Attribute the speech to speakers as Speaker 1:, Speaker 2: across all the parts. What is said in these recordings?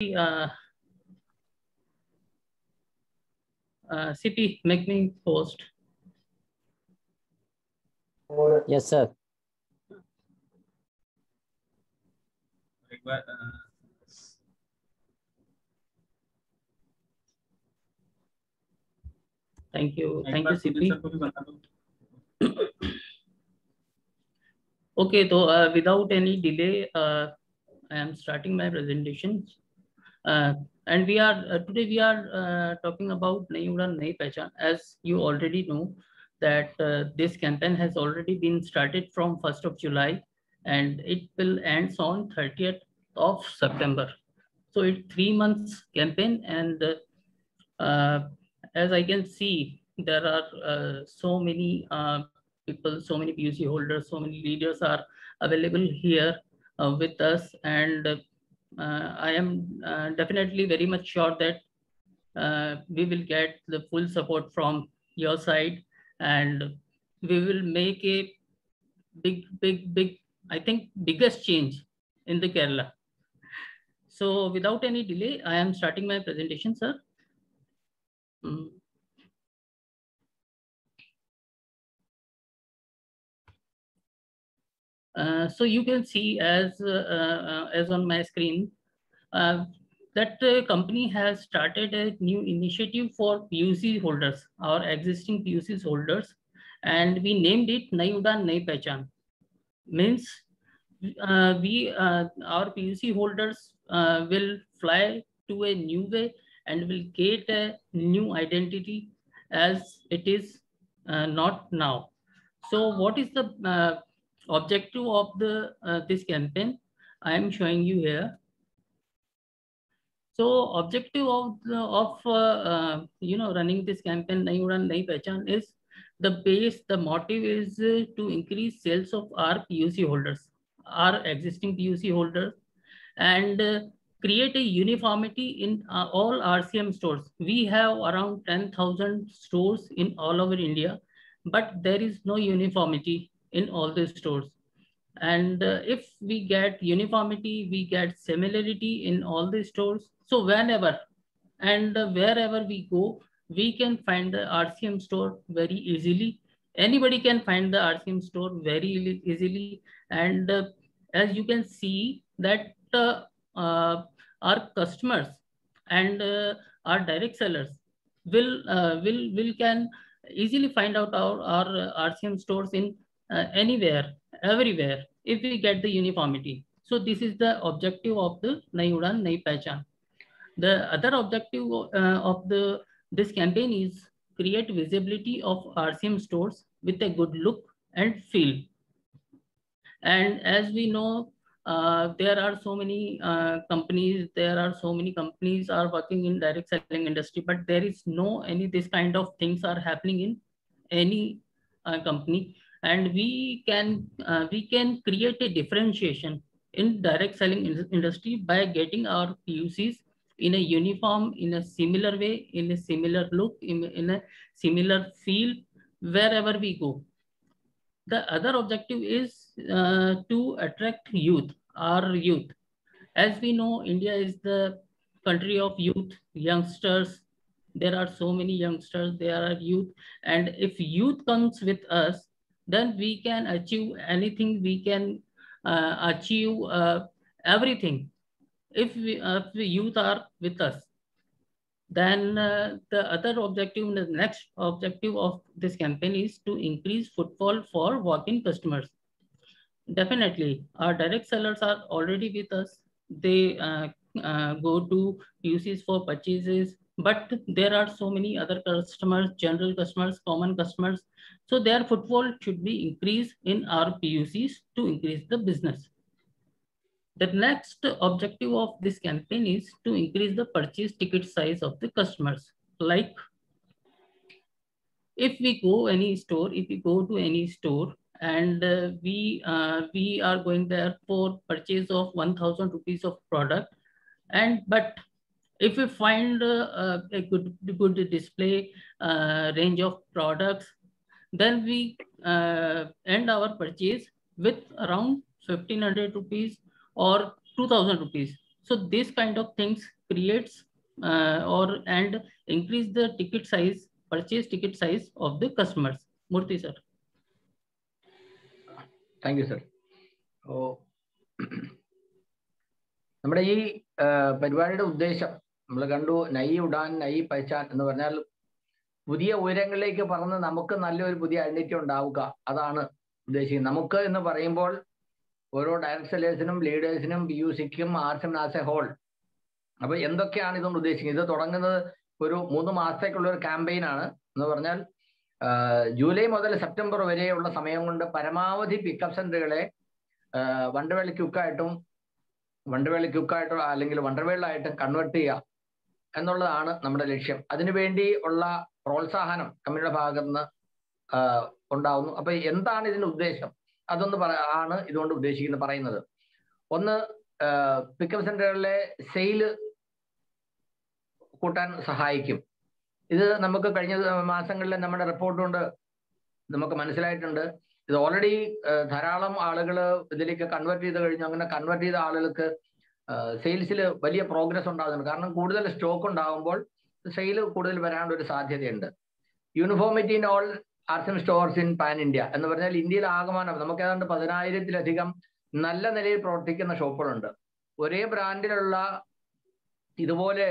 Speaker 1: CP, make me host.
Speaker 2: Yes, sir.
Speaker 1: Thank you, CP. Okay, so without any delay, I am starting my presentation. And today we are talking about Nayi Udan Nayi Pehchan. As you already know that this campaign has already been started from 1st of July and it will end on 30th of September. So it's 3 months campaign, and as I can see, there are so many people, so many PUC holders, so many leaders are available here with us, and I am definitely very much sure that we will get the full support from your side, and we will make a big, I think, biggest change in the Kerala. So without any delay, I am starting my presentation, sir. So you can see as on my screen that company has started a new initiative for PUC holders, our existing PUC holders, and we named it Nayi Udan Nayi Pehchan. Means our PUC holders will fly to a new way and will get a new identity as it is not now. So what is the objective of the this campaign? I am showing you here. So objective of running this campaign Nayi Udan Nayi Pehchan is the motive is to increase sales of our PUC holders, our existing PUC holders, and create a uniformity in all RCM stores. We have around 10,000 stores in all over India, but there is no uniformity in all the stores. And if we get uniformity, we get similarity in all the stores. So whenever and wherever we go, we can find the RCM store very easily. Anybody can find the RCM store very easily. And as you can see that our customers and our direct sellers will can easily find out our RCM stores in anywhere, everywhere, if we get the uniformity. So this is the objective of the Nayi Udan Nayi Pehchan. The other objective of this campaign is create visibility of RCM stores with a good look and feel. And as we know, there are so many companies are working in direct selling industry, but there is no any this kind of things are happening in any company. And we can create a differentiation in direct selling industry by getting our PUCs in a uniform, in a similar way, in a similar look, in a similar feel wherever we go. The other objective is to attract youth, our youth. As we know, India is the country of youth, youngsters. There are so many youngsters, there are youth. And if youth comes with us, then we can achieve anything, we can achieve everything. If the youth are with us, then the other objective, the next objective of this campaign is to increase footfall for walk-in customers. Definitely, our direct sellers are already with us. They go to PUCs for purchases, but there are so many other customers, general customers, common customers. So their footfall should be increased in our PUCs to increase the business. The next objective of this campaign is to increase the purchase ticket size of the customers. Like if we go to any store and we are going there for purchase of 1,000 rupees of product, and but if we find a good display range of products, then we end our purchase with around 1,500 rupees or 2,000 rupees. So this kind of things creates and increase the ticket size, purchase ticket size of the customers. Murthy sir.
Speaker 3: Thank you, sir. നമ്മുടെ ഈ പരിപാടിയുടെ ഉദ്ദേശം നമ്മൾ കണ്ടു, നൈ ഉഡാൻ നൈ പഹചാൻ എന്ന് പറഞ്ഞാൽ പുതിയ ഉയരങ്ങളിലേക്ക് പറന്ന് നമുക്ക് നല്ലൊരു പുതിയ ഐഡന്റിറ്റി ഉണ്ടാവുക, അതാണ് ഉദ്ദേശിക്കുന്നത്. നമുക്ക് എന്ന് പറയുമ്പോൾ ഓരോ ഡയറക്ട് സെല്ലേഴ്സിനും ലീഡേഴ്സിനും PUCക്കും ആർസിനും ആസ് എ ഹോൾ. അപ്പൊ എന്തൊക്കെയാണ് ഇതുകൊണ്ട് ഉദ്ദേശിക്കുന്നത്? ഇത് തുടങ്ങുന്നത് ഒരു 3 മാസത്തേക്കുള്ള ഒരു ക്യാമ്പയിൻ ആണ്. എന്ന് പറഞ്ഞാൽ ജൂലൈ മുതൽ സെപ്റ്റംബർ വരെയുള്ള സമയം കൊണ്ട് പരമാവധി പിക്കപ്പ് സെന്ററുകളെ വണ്ടർവേൾ ക്യുക്കായിട്ടും അല്ലെങ്കിൽ വണ്ടർവേളിലായിട്ടും കൺവേർട്ട് ചെയ്യുക എന്നുള്ളതാണ് നമ്മുടെ ലക്ഷ്യം. അതിനുവേണ്ടി ഉള്ള പ്രോത്സാഹനം കമ്പനിയുടെ ഭാഗത്ത് നിന്ന് ഉണ്ടാവുന്നു. അപ്പൊ എന്താണ് ഇതിന്റെ ഉദ്ദേശം? അതൊന്ന് ആണ് ഇതുകൊണ്ട് ഉദ്ദേശിക്കുന്നത് പറയുന്നത്. ഒന്ന്, പിക്കപ്പ് സെന്ററുകളിലെ സെയില് കൂട്ടാൻ സഹായിക്കും. ഇത് നമുക്ക് കഴിഞ്ഞ മാസങ്ങളിൽ നമ്മുടെ റിപ്പോർട്ട് കൊണ്ട് നമുക്ക് മനസ്സിലായിട്ടുണ്ട്. ഇത് ഓൾറെഡി ധാരാളം ആളുകൾ ഇതിലേക്ക് കൺവേർട്ട് ചെയ്ത് കഴിഞ്ഞു. അങ്ങനെ കൺവേർട്ട് ചെയ്ത ആളുകൾക്ക് സെയിൽസിൽ വലിയ പ്രോഗ്രസ് ഉണ്ടാകുന്നുണ്ട്. കാരണം കൂടുതൽ സ്റ്റോക്ക് ഉണ്ടാകുമ്പോൾ സെയിൽ കൂടുതൽ വരാനുള്ള ഒരു സാധ്യതയുണ്ട്. യൂണിഫോമിറ്റി ഇൻ ഓൾ ആർസിം സ്റ്റോർസ് ഇൻ പാൻ ഇന്ത്യ എന്ന് പറഞ്ഞാൽ ഇന്ത്യയിൽ ആകമാനം നമുക്ക് ഏതാണ്ട് 10,000-ലധികം നല്ല നിലയിൽ പ്രവർത്തിക്കുന്ന ഷോപ്പുകളുണ്ട്. ഒരേ ബ്രാൻഡിലുള്ള ഇതുപോലെ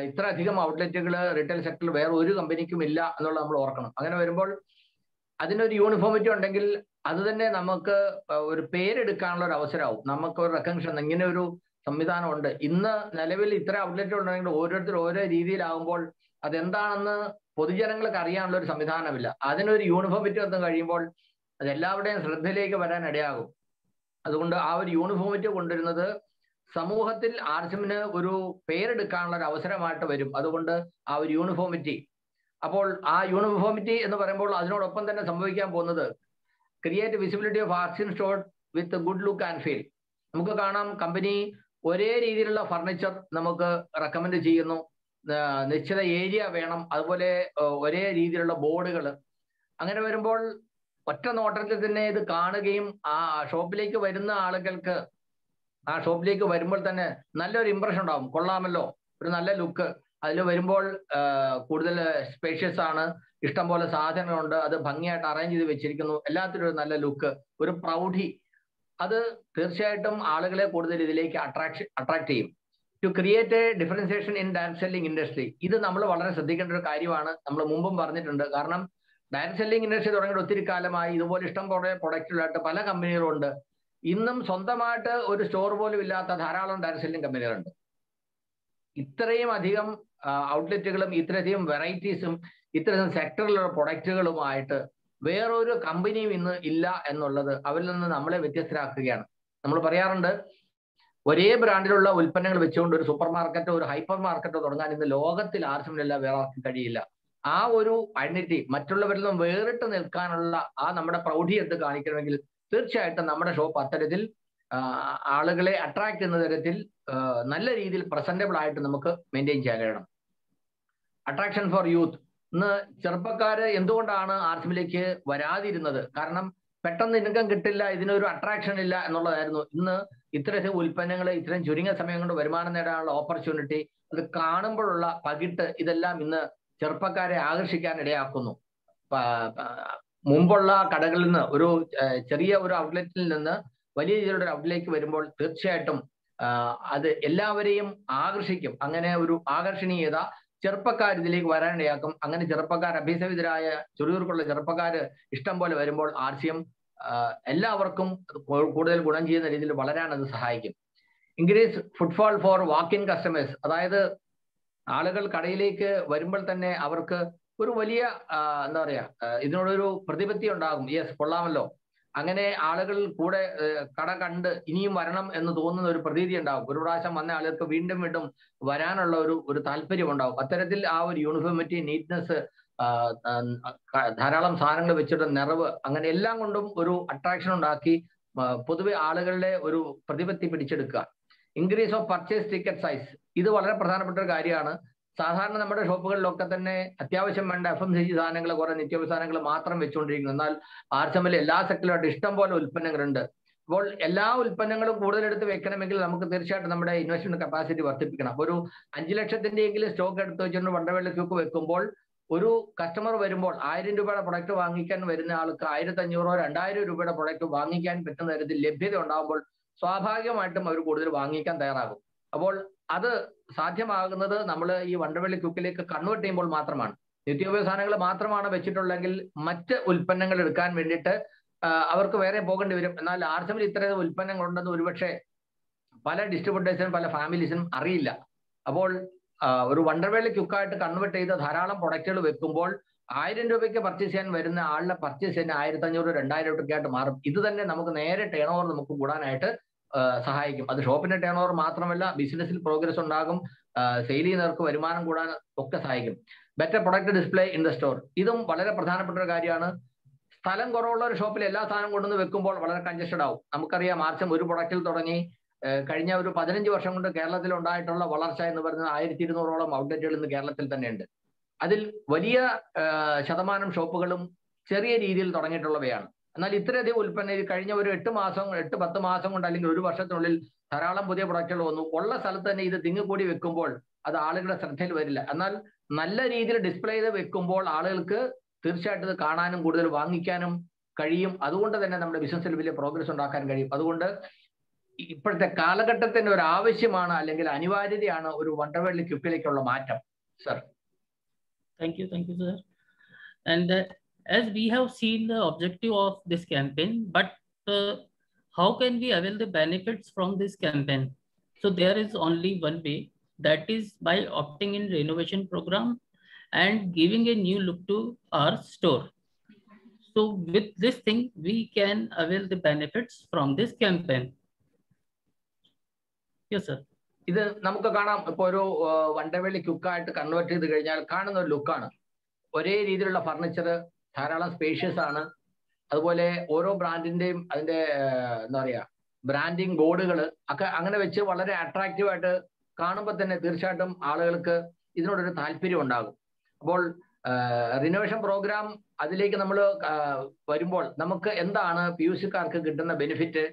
Speaker 3: ഇത്ര അധികം ഔട്ട്ലെറ്റുകൾ റീറ്റെയിൽ സെക്ടറിൽ വേറെ ഒരു കമ്പനിക്കും ഇല്ല എന്നുള്ളത് നമ്മൾ ഓർക്കണം. അങ്ങനെ വരുമ്പോൾ അതിനൊരു യൂണിഫോമിറ്റി ഉണ്ടെങ്കിൽ അത് തന്നെ നമുക്ക് ഒരു പേരെടുക്കാനുള്ള ഒരു അവസരമാവും. നമുക്ക് ഒരു റെക്കഗ്നിഷൻ, ഇങ്ങനെ ഒരു സംവിധാനമുണ്ട്. ഇന്ന് നിലവിൽ ഇത്ര ഔട്ട്ലെറ്റ് ഉണ്ടെങ്കിൽ ഓരോരുത്തർ ഓരോ രീതിയിലാവുമ്പോൾ അതെന്താണെന്ന് പൊതുജനങ്ങൾക്ക് അറിയാനുള്ള ഒരു സംവിധാനമില്ല. അതിനൊരു യൂണിഫോമിറ്റി വന്നു കഴിയുമ്പോൾ അത് എല്ലാവരുടെയും ശ്രദ്ധയിലേക്ക് വരാൻ ഇടയാകും. അതുകൊണ്ട് ആ ഒരു യൂണിഫോമിറ്റി കൊണ്ടുവരുന്നത് സമൂഹത്തിൽ ആർസിമിന് ഒരു പേരെടുക്കാനുള്ള ഒരു അവസരമായിട്ട് വരും. അതുകൊണ്ട് ആ ഒരു യൂണിഫോമിറ്റി, അപ്പോൾ ആ യൂണിഫോമിറ്റി എന്ന് പറയുമ്പോൾ അതിനോടൊപ്പം തന്നെ സംഭവിക്കാൻ പോകുന്നത് ക്രിയേറ്റ് വിസിബിലിറ്റി ഓഫ് ആർസിം store with good look and feel. നമുക്ക് കാണാം കമ്പനി ഒരേ രീതിയിലുള്ള ഫർണിച്ചർ നമുക്ക് റെക്കമെൻഡ് ചെയ്യുന്നു. നിശ്ചിത ഏരിയ വേണം, അതുപോലെ ഒരേ രീതിയിലുള്ള ബോർഡുകൾ. അങ്ങനെ വരുമ്പോൾ ഒറ്റ നോട്ടത്തിൽ തന്നെ ഇത് കാണുകയും ആ ഷോപ്പിലേക്ക് വരുന്ന ആളുകൾക്ക് ആ ഷോപ്പിലേക്ക് വരുമ്പോൾ തന്നെ നല്ലൊരു ഇംപ്രഷൻ ഉണ്ടാവും. കൊള്ളാമല്ലോ, ഒരു നല്ല ലുക്ക്. അതിൽ വരുമ്പോൾ കൂടുതൽ സ്പേഷ്യസ് ആണ്, ഇഷ്ടംപോലെ സാധനങ്ങളുണ്ട്, അത് ഭംഗിയായിട്ട് അറേഞ്ച് ചെയ്ത് വെച്ചിരിക്കുന്നു, എല്ലാത്തിനും ഒരു നല്ല ലുക്ക്, ഒരു പ്രൗഢി. അത് തീർച്ചയായിട്ടും ആളുകളെ കൂടുതൽ ഇതിലേക്ക് അട്രാക്ട് ചെയ്യും. To create a differentiation in direct selling industry, ഇത് നമ്മൾ വളരെ ശ്രദ്ധിക്കേണ്ട ഒരു കാര്യമാണ്. നമ്മൾ മുമ്പും പറഞ്ഞിട്ടുണ്ട്. കാരണം ഡയറക്ട് സെല്ലിംഗ് ഇൻഡസ്ട്രി തുടങ്ങിയിട്ട് ഒത്തിരി കാലമായി. ഇതുപോലെ ഇഷ്ടം പോലെ പ്രൊഡക്റ്റുകളായിട്ട് പല കമ്പനികളുണ്ട്. ഇന്നും സ്വന്തമായിട്ട് ഒരു സ്റ്റോർ പോലും ഇല്ലാത്ത ധാരാളം ഡയറക്ട് സെല്ലിംഗ് കമ്പനികളുണ്ട്. ഇത്രയും അധികം ഔട്ട്ലെറ്റുകളും ഇത്രയധികം വെറൈറ്റീസും ഇത്രയും സെക്ടറിലുള്ള പ്രൊഡക്റ്റുകളുമായിട്ട് വേറൊരു കമ്പനിയും ഇന്ന് ഇല്ല എന്നുള്ളത് അവരിൽ നിന്ന് നമ്മളെ വ്യത്യസ്തരാക്കുകയാണ്. നമ്മൾ പറയാറുണ്ട്, ഒരേ ബ്രാൻഡിലുള്ള ഉൽപ്പന്നങ്ങൾ വെച്ചുകൊണ്ട് ഒരു സൂപ്പർ മാർക്കറ്റോ ഒരു ഹൈപ്പർ മാർക്കറ്റോ തുടങ്ങാൻ ഇന്ന് ലോകത്തിൽ ആർസിമില്ല വേറെ ആർക്കും കഴിയില്ല. ആ ഒരു ഐഡന്റിറ്റി മറ്റുള്ളവരിൽ നിന്നും വേറിട്ട് നിൽക്കാനുള്ള ആ നമ്മുടെ പ്രൗഢി എടുത്ത് കാണിക്കണമെങ്കിൽ തീർച്ചയായിട്ടും നമ്മുടെ ഷോപ്പ് അത്തരത്തിൽ ആളുകളെ അട്രാക്ട് ചെയ്യുന്ന തരത്തിൽ നല്ല രീതിയിൽ പ്രസന്റബിൾ ആയിട്ട് നമുക്ക് മെയിൻറ്റെയിൻ ചെയ്യാൻ കഴിയണം. Attraction four youth. ഇന്ന് ചെറുപ്പക്കാര് എന്തുകൊണ്ടാണ് ആർസിമിലേക്ക് വരാതിരുന്നത്? കാരണം പെട്ടെന്ന് ഇൻകം കിട്ടില്ല, ഇതിനൊരു അട്രാക്ഷൻ ഇല്ല എന്നുള്ളതായിരുന്നു. ഇന്ന് ഇത്തരം ഉൽപ്പന്നങ്ങൾ ഇത്രയും ചുരുങ്ങിയ സമയം കൊണ്ട് വരുമാനം നേടാനുള്ള ഓപ്പർച്യൂണിറ്റി, അത് കാണുമ്പോഴുള്ള പകിട്ട്, ഇതെല്ലാം ഇന്ന് ചെറുപ്പക്കാരെ ആകർഷിക്കാൻ ഇടയാക്കുന്നു. മുമ്പുള്ള കടകളിൽ നിന്ന് ഒരു ചെറിയ ഒരു ഔട്ട്ലെറ്റിൽ നിന്ന് വലിയ രീതിയിലുള്ള ഒരു ഔട്ട്ലേക്ക് വരുമ്പോൾ തീർച്ചയായിട്ടും അത് എല്ലാവരെയും ആകർഷിക്കും. അങ്ങനെ ഒരു ആകർഷണീയത ചെറുപ്പക്കാർ ഇതിലേക്ക് വരാനിടയാക്കും. അങ്ങനെ ചെറുപ്പക്കാർ, അഭ്യസവിതരായ ചുരുക്കൂറുള്ള ചെറുപ്പക്കാര് ഇഷ്ടം പോലെ വരുമ്പോൾ ആർസിഎം എല്ലാവർക്കും കൂടുതൽ ഗുണം ചെയ്യുന്ന രീതിയിൽ വളരാൻ അത് സഹായിക്കും. Increase footfall for walk in customers. അതായത് ആളുകൾ കടയിലേക്ക് വരുമ്പോൾ തന്നെ അവർക്ക് ഒരു വലിയ എന്താ പറയാ, ഇതിനോടൊരു പ്രതിപത്തി ഉണ്ടാകും. യെസ്, കൊള്ളാമല്ലോ. അങ്ങനെ ആളുകൾ കൂടെ കട കണ്ട് ഇനിയും വരണം എന്ന് തോന്നുന്ന ഒരു പ്രതീതി ഉണ്ടാകും. ഒരു പ്രാവശ്യം വന്ന ആളുകൾക്ക് വീണ്ടും വീണ്ടും വരാനുള്ള ഒരു താല്പര്യം ഉണ്ടാകും. അത്തരത്തിൽ ആ ഒരു യൂണിഫോമിറ്റി, നീറ്റ്നെസ്, ധാരാളം സാധനങ്ങൾ വെച്ചിട്ട് നിറവ്, അങ്ങനെ എല്ലാം കൊണ്ടും ഒരു അട്രാക്ഷൻ ഉണ്ടാക്കി പൊതുവെ ആളുകളുടെ ഒരു പ്രതിപത്തി പിടിച്ചെടുക്കുക. Increase of purchase ticket size. ഇത് വളരെ പ്രധാനപ്പെട്ട ഒരു കാര്യമാണ്. സാധാരണ നമ്മുടെ ഷോപ്പുകളിലൊക്കെ തന്നെ അത്യാവശ്യം വേണ്ട FMCG സാധനങ്ങൾ, കുറെ നിത്യോപ സാധനങ്ങൾ മാത്രം വെച്ചുകൊണ്ടിരിക്കുന്നു. എന്നാൽ ആർസിഎമ്മിൽ എല്ലാ സെക്ടറിലായിട്ട് ഇഷ്ടം പോലെ ഉൽപ്പന്നങ്ങളുണ്ട്. അപ്പോൾ എല്ലാ ഉൽപ്പന്നങ്ങളും കൂടുതലെടുത്ത് വെക്കണമെങ്കിൽ നമുക്ക് തീർച്ചയായിട്ടും നമ്മുടെ ഇൻവെസ്റ്റ്മെന്റ് കപ്പാസിറ്റി വർദ്ധിപ്പിക്കണം. ഒരു 5 ലക്ഷത്തിന്റെയെങ്കിലും സ്റ്റോക്ക് എടുത്ത് വെച്ചുകൊണ്ട് വണ്ടർവേൾഡ് ക്യൂക്ക് വെക്കുമ്പോൾ ഒരു കസ്റ്റമർ വരുമ്പോൾ 1000 രൂപയുടെ പ്രൊഡക്റ്റ് വാങ്ങിക്കാൻ വരുന്ന ആൾക്ക് 1500 2000 രൂപയുടെ പ്രൊഡക്റ്റ് വാങ്ങിക്കാൻ പറ്റുന്ന തരത്തിൽ ലഭ്യത ഉണ്ടാകുമ്പോൾ സ്വാഭാവികമായിട്ടും അവർ കൂടുതൽ വാങ്ങിക്കാൻ തയ്യാറാകും. അപ്പോൾ അത് സാധ്യമാകുന്നത് നമ്മൾ ഈ വണ്ടർവേൾഡ് ക്യൂക്കിലേക്ക് കൺവേർട്ട് ചെയ്യുമ്പോൾ മാത്രമാണ്. നിത്യോപയോഗ സാധനങ്ങൾ മാത്രമാണ് വെച്ചിട്ടുള്ളെങ്കിൽ മറ്റ് ഉൽപ്പന്നങ്ങൾ എടുക്കാൻ വേണ്ടിയിട്ട് അവർക്ക് വേറെ പോകേണ്ടി വരും. എന്നാൽ ആർച്ചമിൽ ഇത്രയും ഉൽപ്പന്നങ്ങളുണ്ടെന്ന് ഒരുപക്ഷെ പല ഡിസ്ട്രിബ്യൂട്ടേഴ്സിനും പല ഫാമിലീസിനും അറിയില്ല. അപ്പോൾ ഒരു വണ്ടർവേൾഡ് ക്യുക്കായിട്ട് കൺവേർട്ട് ചെയ്ത് ധാരാളം പ്രൊഡക്റ്റുകൾ വെക്കുമ്പോൾ 1000 രൂപയ്ക്ക് പർച്ചേസ് ചെയ്യാൻ വരുന്ന ആളുടെ പർച്ചേസ് തന്നെ 1500 2000 രൂപയ്ക്കായിട്ട് മാറും. ഇത് തന്നെ നമുക്ക് നേരെ ടേൺ ഓവർ നമുക്ക് കൂടാനായിട്ട് സഹായിക്കും. അത് ഷോപ്പിന്റെ ടേൺ ഓവർ മാത്രമല്ല, ബിസിനസ്സിൽ പ്രോഗ്രസ് ഉണ്ടാകും, സെയിൽ ചെയ്യുന്നവർക്ക് വരുമാനം കൂടാൻ ഒക്കെ സഹായിക്കും. Better product display in the store, ഇതും വളരെ പ്രധാനപ്പെട്ട ഒരു കാര്യമാണ്. സ്ഥലം കുറവുള്ള ഒരു ഷോപ്പിൽ എല്ലാ സാധനം കൊണ്ടുവന്ന് വെക്കുമ്പോൾ വളരെ കൺജസ്റ്റഡ് ആവും. നമുക്കറിയാം, ആർച്ചം ഒരു പ്രൊഡക്റ്റിൽ തുടങ്ങി കഴിഞ്ഞ ഒരു 15 വർഷം കൊണ്ട് കേരളത്തിൽ ഉണ്ടായിട്ടുള്ള വളർച്ച എന്ന് പറയുന്നത് 1200ഓളം ഔട്ട്ലെറ്റുകൾ ഇന്ന് കേരളത്തിൽ തന്നെയുണ്ട്. അതിൽ വലിയ ശതമാനം ഷോപ്പുകളും ചെറിയ രീതിയിൽ തുടങ്ങിയിട്ടുള്ളവയാണ്. എന്നാൽ ഇത്രയധികം ഉൽപ്പന്നം കഴിഞ്ഞ ഒരു 8-10 മാസം കൊണ്ട് അല്ലെങ്കിൽ ഒരു വർഷത്തിനുള്ളിൽ ധാരാളം പുതിയ പ്രൊഡക്റ്റുകൾ വന്നു. ഉള്ള സ്ഥലത്ത് തന്നെ ഇത് തിങ്ങിക്കൂടി വെക്കുമ്പോൾ അത് ആളുകളുടെ ശ്രദ്ധയിൽ വരില്ല. എന്നാൽ നല്ല രീതിയിൽ ഡിസ്പ്ലേ ചെയ്ത് വെക്കുമ്പോൾ ആളുകൾക്ക് തീർച്ചയായിട്ടും ഇത് കാണാനും കൂടുതൽ വാങ്ങിക്കാനും കഴിയും. അതുകൊണ്ട് തന്നെ നമ്മുടെ ബിസിനസ്സിൽ വലിയ പ്രോഗ്രസ് ഉണ്ടാക്കാൻ കഴിയും. അതുകൊണ്ട് ഇപ്പോഴത്തെ കാലഘട്ടത്തിന്റെ ഒരു ആവശ്യമാണ് അല്ലെങ്കിൽ അനിവാര്യതയാണ് ഒരു വണ്ടർവേൾഡ് ക്യുക്കിലേക്കുള്ള മാറ്റം. Sir,
Speaker 1: Thank you, sir. And as we have seen the objective of this campaign, but how can we avail the benefits from this campaign? So there is only one way, that is by opting in renovation program and giving a new look to our store. So with this thing, we can avail the benefits from this campaign. Yes, sir.
Speaker 3: ഇത് നമുക്ക് കാണാം. ഇപ്പോൾ ഒരു Wonderworld ക്യുക്കായിട്ട് convert ചെയ്ത് കഴിഞ്ഞാൽ കാണുന്ന ഒരു ലുക്കാണ്. ഒരേ രീതിയിലുള്ള ഫർണിച്ചർ, ധാരാളം സ്പേഷ്യസ് ആണ്. അതുപോലെ ഓരോ ബ്രാൻഡിന്റെയും അതിന്റെ എന്താ പറയുക ബ്രാൻഡിങ് ബോർഡുകൾ ഒക്കെ അങ്ങനെ വെച്ച് വളരെ അട്രാക്റ്റീവ് ആയിട്ട് കാണുമ്പോൾ തന്നെ തീർച്ചയായിട്ടും ആളുകൾക്ക് ഇതിനോടൊരു താല്പര്യം ഉണ്ടാകും. അപ്പോൾ റിനോവേഷൻ പ്രോഗ്രാം അതിലേക്ക് നമ്മൾ വരുമ്പോൾ നമുക്ക് എന്താണ് PUCക്കാർക്ക് കിട്ടുന്ന ബെനിഫിറ്റ്?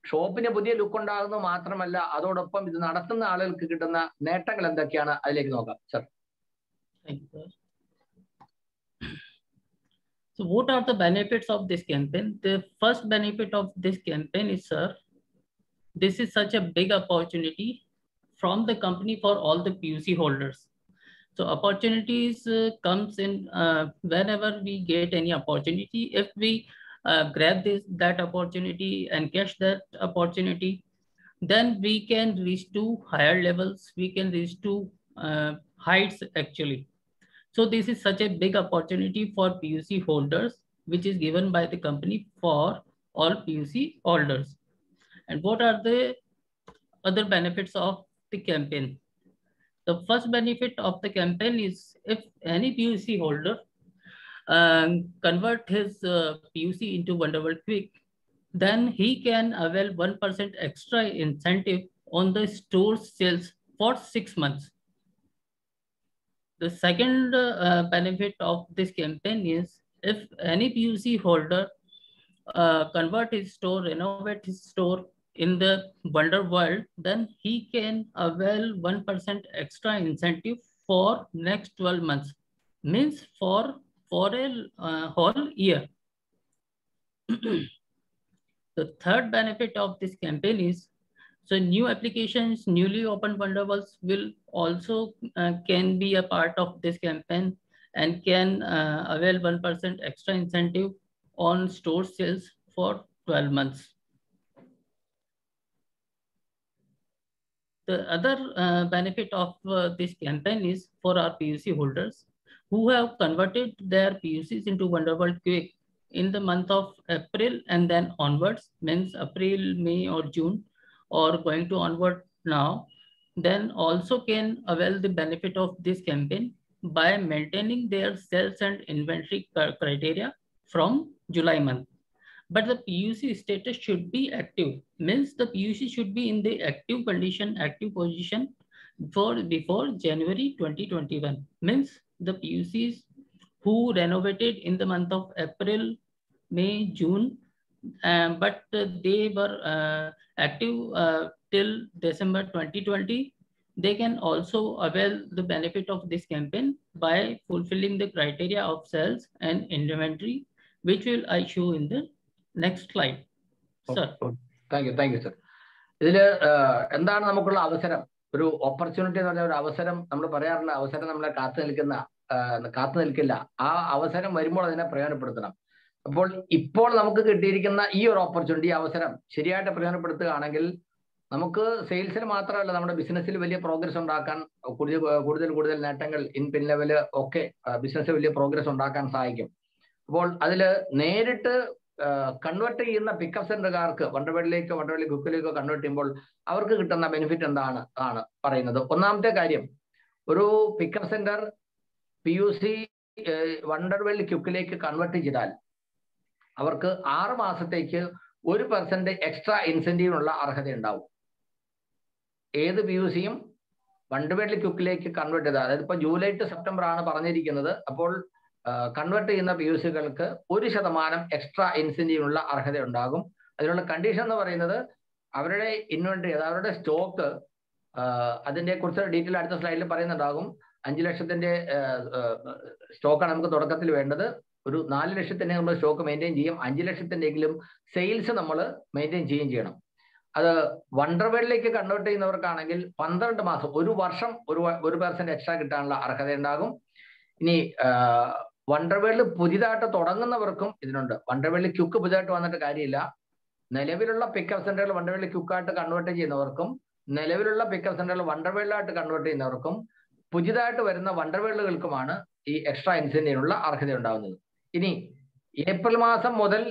Speaker 3: ഷോപ്പിന് പുതിയ ലുക്ക് ഉണ്ടാകുന്നത് മാത്രമല്ല, അതോടൊപ്പം ഇത് നടത്തുന്ന ആളുകൾക്ക് കിട്ടുന്ന നേട്ടങ്ങൾ എന്തൊക്കെയാണ് അതിലേക്ക് നോക്കാം. Sir,
Speaker 1: so what are the benefits of this campaign? The first benefit of this campaign is, sir, this is such a big opportunity from the company for all the PUC holders. So opportunities comes in whenever we get any opportunity. If we grab that opportunity and catch that opportunity, then we can reach to higher levels. We can reach to heights actually. So this is such a big opportunity for PUC holders, which is given by the company for all PUC holders. And what are the other benefits of the campaign? The first benefit of the campaign is, if any PUC holder convert his PUC into Wonderworld Quick, then he can avail 1% extra incentive on the store sales for 6 months. The second benefit of this campaign is, if any PUC holder convert his store, renovate his store in the Wonderworld, then he can avail 1% extra incentive for next 12 months. Means for a whole year. The third benefit of this campaign is, so new applications, newly opened Wonderworlds will also can be a part of this campaign and can avail 1% extra incentive on store sales for 12 months. The other benefit of this campaign is for our PUC holders who have converted their PUCs into Wonderworld Quick in the month of April and then onwards, means April, May or June, or going to onward now, then also can avail the benefit of this campaign by maintaining their sales and inventory criteria from July month. But the PUC status should be active, means the PUC should be in the active condition, active position before January 2021. Means the PUCs who renovated in the month of April, May, June, but they were active till December 2020. They can also avail the benefit of this campaign by fulfilling the criteria of sales and inventory, which will I show in the next slide. Sir.
Speaker 3: Thank you, sir. ഇതില് എന്താണ് നമുക്കുള്ള അവസരം? ഒരു opportunity എന്ന് പറഞ്ഞ ഒരു അവസരം നമ്മൾ പറയാറുള്ള അവസരം നമ്മളെ കാത്തു നിൽക്കില്ല. ആ അവസരം വരുമ്പോൾ അതിനെ പ്രയോജനപ്പെടുത്തണം. അപ്പോൾ ഇപ്പോൾ നമുക്ക് കിട്ടിയിരിക്കുന്ന ഈ ഒരു ഓപ്പർച്യൂണിറ്റി, അവസരം ശരിയായിട്ട് പ്രയോജനപ്പെടുത്തുകയാണെങ്കിൽ നമുക്ക് സെയിൽസിൽ മാത്രമല്ല നമ്മുടെ ബിസിനസ്സിൽ വലിയ പ്രോഗ്രസ് ഉണ്ടാക്കാൻ, കൂടുതൽ നേട്ടങ്ങൾ പിൻ ലെവല് ഒക്കെ ബിസിനസ്സിൽ വലിയ പ്രോഗ്രസ് ഉണ്ടാക്കാൻ സഹായിക്കും. അപ്പോൾ അതിൽ നേരിട്ട് കൺവേർട്ട് ചെയ്യുന്ന പിക്കപ്പ് സെന്ററുകാർക്ക് വണ്ടർവേളിലി ക്വിക്കിലേക്കോ കൺവേർട്ട് ചെയ്യുമ്പോൾ അവർക്ക് കിട്ടുന്ന ബെനിഫിറ്റ് എന്താണ് പറയുന്നത്. ഒന്നാമത്തെ കാര്യം, ഒരു പിക്കപ്പ് സെന്റർ PUC വണ്ടർവേളി ക്വിക്കിലേക്ക് കൺവേർട്ട് ചെയ്താൽ അവർക്ക് 6 മാസത്തേക്ക് 1% എക്സ്ട്രാ ഇൻസെന്റീവിനുള്ള അർഹത ഉണ്ടാവും. ഏത് PUCയും വണ്ടർവേളി ക്വിക്കിലേക്ക് കൺവേർട്ട് ചെയ്താൽ, അതായത് ഇപ്പൊ ജൂലൈ ടു സെപ്റ്റംബർ ആണ് പറഞ്ഞിരിക്കുന്നത്. അപ്പോൾ കൺവേർട്ട് ചെയ്യുന്ന PUCകൾക്ക് 1% എക്സ്ട്രാ ഇൻസെന്റീവിനുള്ള അർഹത ഉണ്ടാകും. അതിനുള്ള കണ്ടീഷൻ എന്ന് പറയുന്നത് അവരുടെ ഇൻവെന്ററി, അവരുടെ സ്റ്റോക്ക്, അതിനെ കുറിച്ച് ഡീറ്റെയിൽ അടുത്ത സ്ലൈഡിൽ പറയുന്നുണ്ടാകും. 5 ലക്ഷത്തിന്റെ സ്റ്റോക്കാണ് നമുക്ക് തുടക്കത്തിൽ വേണ്ടത്. ഒരു 4 ലക്ഷത്തിന്റെ നമ്മൾ സ്റ്റോക്ക് മെയിൻറ്റെയിൻ ചെയ്യും. 5 ലക്ഷത്തിന്റെങ്കിലും സെയിൽസ് നമ്മൾ മെയിൻറ്റെയിൻ ചെയ്യണം. അത് വണ്ടർവേളിലേക്ക് കൺവേർട്ട് ചെയ്യുന്നവർക്കാണെങ്കിൽ 12 മാസം, 1 വർഷം 1% എക്സ്ട്രാ കിട്ടാനുള്ള അർഹത ഉണ്ടാകും. ഇനി വണ്ടർവേൾഡ് പുതിയതായിട്ട് തുടങ്ങുന്നവർക്കും ഇതിനുണ്ട്. വണ്ടർവേൾഡ് ക്യുക്ക് പുതിയതായിട്ട് വന്നിട്ട് കാര്യമില്ല. നിലവിലുള്ള പിക്കപ്പ് സെന്ററുകൾ വണ്ടർവേൾഡ് ക്യുക്കായിട്ട് കൺവേർട്ട് ചെയ്യുന്നവർക്കും നിലവിലുള്ള പിക്കപ്പ് സെന്ററുകൾ വണ്ടർവേൾഡായിട്ട് കൺവേർട്ട് ചെയ്യുന്നവർക്കും പുതിയതായിട്ട് വരുന്ന വണ്ടർവേൾഡുകൾക്കുമാണ് ഈ എക്സ്ട്രാ ഇൻസെന്റീവിനുള്ള അർഹത ഉണ്ടാകുന്നത്. ഇനി ഏപ്രിൽ മാസം മുതൽ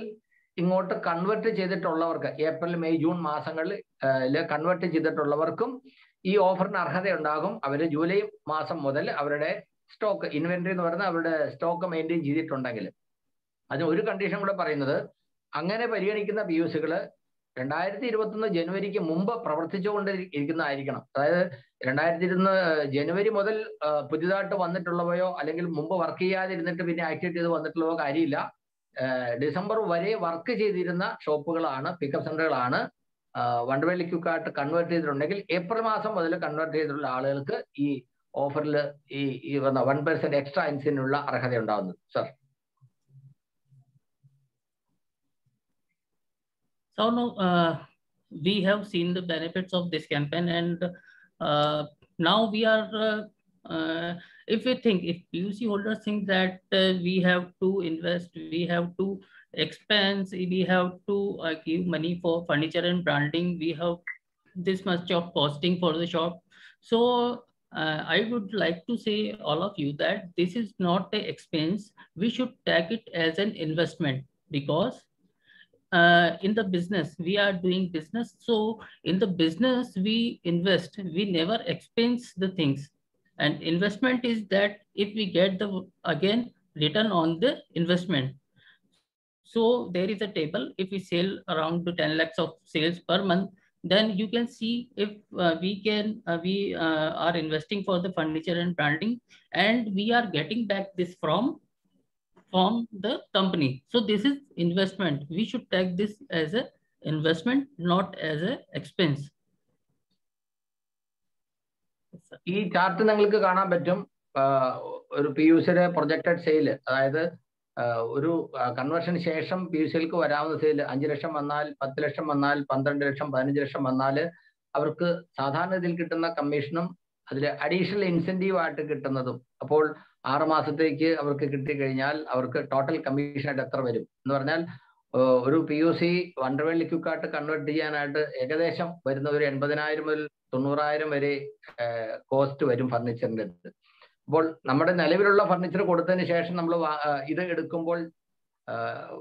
Speaker 3: ഇങ്ങോട്ട് കൺവേർട്ട് ചെയ്തിട്ടുള്ളവർക്ക്, ഏപ്രിൽ മെയ് ജൂൺ മാസങ്ങളിൽ കൺവേർട്ട് ചെയ്തിട്ടുള്ളവർക്കും ഈ ഓഫറിന് അർഹത ഉണ്ടാകും. അവർ ജൂലൈ മാസം മുതൽ അവരുടെ സ്റ്റോക്ക് ഇൻവെന്ററി എന്ന് പറയുന്നത് അവരുടെ സ്റ്റോക്ക് മെയിൻറ്റെയിൻ ചെയ്തിട്ടുണ്ടെങ്കിൽ. അതിന് ഒരു കണ്ടീഷൻ കൂടെ പറയുന്നത്, അങ്ങനെ പരിഗണിക്കുന്ന PUCകൾ 2021 ജനുവരിക്ക് മുമ്പ് പ്രവർത്തിച്ചുകൊണ്ടിരിക്കുന്നതായിരിക്കണം. അതായത് 2021 ജനുവരി മുതൽ പുതിയതായിട്ട് വന്നിട്ടുള്ളവയോ അല്ലെങ്കിൽ മുമ്പ് വർക്ക് ചെയ്യാതിരുന്നിട്ട് പിന്നെ ആക്ടിവേറ്റ് ചെയ്ത് വന്നിട്ടുള്ളവോ കാര്യമില്ല. ഡിസംബർ വരെ വർക്ക് ചെയ്തിരുന്ന ഷോപ്പുകളാണ്, പിക്കപ്പ് സെന്ററുകളാണ് വണ്ടർവേളി ക്വിക്കായിട്ട് കൺവേർട്ട് ചെയ്തിട്ടുണ്ടെങ്കിൽ ഏപ്രിൽ മാസം മുതൽ കൺവേർട്ട് ചെയ്തിട്ടുള്ള ആളുകൾക്ക് ഈ ഓഫറിൽ ഈ 1% എക്സ്ട്രാ ഇൻസെന്റീവിനുള്ള അർഹത ഉണ്ടാകുന്നത്. Sir.
Speaker 1: So now we have seen the benefits of this campaign, and now we are, if PUC holders think that we have to invest, we have to expense, we have to give money for furniture and branding, we have this much of costing for the shop. So I would like to say all of you that this is not an expense. We should take it as an investment, because in the business, we are doing business. So in the business, we invest, we never expense the things. And investment is that if we get the again return on the investment. So there is a table. If we sell around 10 lakhs of sales per month, then you can see if we are investing for the furniture and branding, and we are getting back this from the company. So this is investment. We should take this as a investment, not as a expense.
Speaker 3: ഈ chart നിങ്ങൾക്ക് കാണാൻ പറ്റും. ഒരു PUCയുടെ projected sale, അതായത് ഒരു കൺവേർഷന് ശേഷം PUCകൾക്ക് വരാവുന്ന sale 5 ലക്ഷം വന്നാൽ, 10 ലക്ഷം വന്നാൽ, 12 ലക്ഷം, 15 ലക്ഷം വന്നാൽ അവർക്ക് സാധാരണ ഇതിൽ കിട്ടുന്ന കമ്മീഷനും അതിൽ അഡീഷണൽ ഇൻസെന്റീവ് ആയിട്ട് കിട്ടുന്നതും. അപ്പോൾ 6 മാസത്തേക്ക് അവർക്ക് കിട്ടിക്കഴിഞ്ഞാൽ അവർക്ക് ടോട്ടൽ കമ്മീഷനായിട്ട് എത്ര വരും എന്ന് പറഞ്ഞാൽ, ഒരു PUC വണ്ടർവേളി ക്വിക്കായിട്ട് കൺവേർട്ട് ചെയ്യാനായിട്ട് ഏകദേശം വരുന്ന ഒരു 80,000 മുതൽ 90,000 വരെ കോസ്റ്റ് വരും ഫർണിച്ചറിൻ്റെ അടുത്ത്. അപ്പോൾ നമ്മുടെ നിലവിലുള്ള ഫർണിച്ചർ കൊടുത്തതിന് ശേഷം നമ്മൾ ഇത് എടുക്കുമ്പോൾ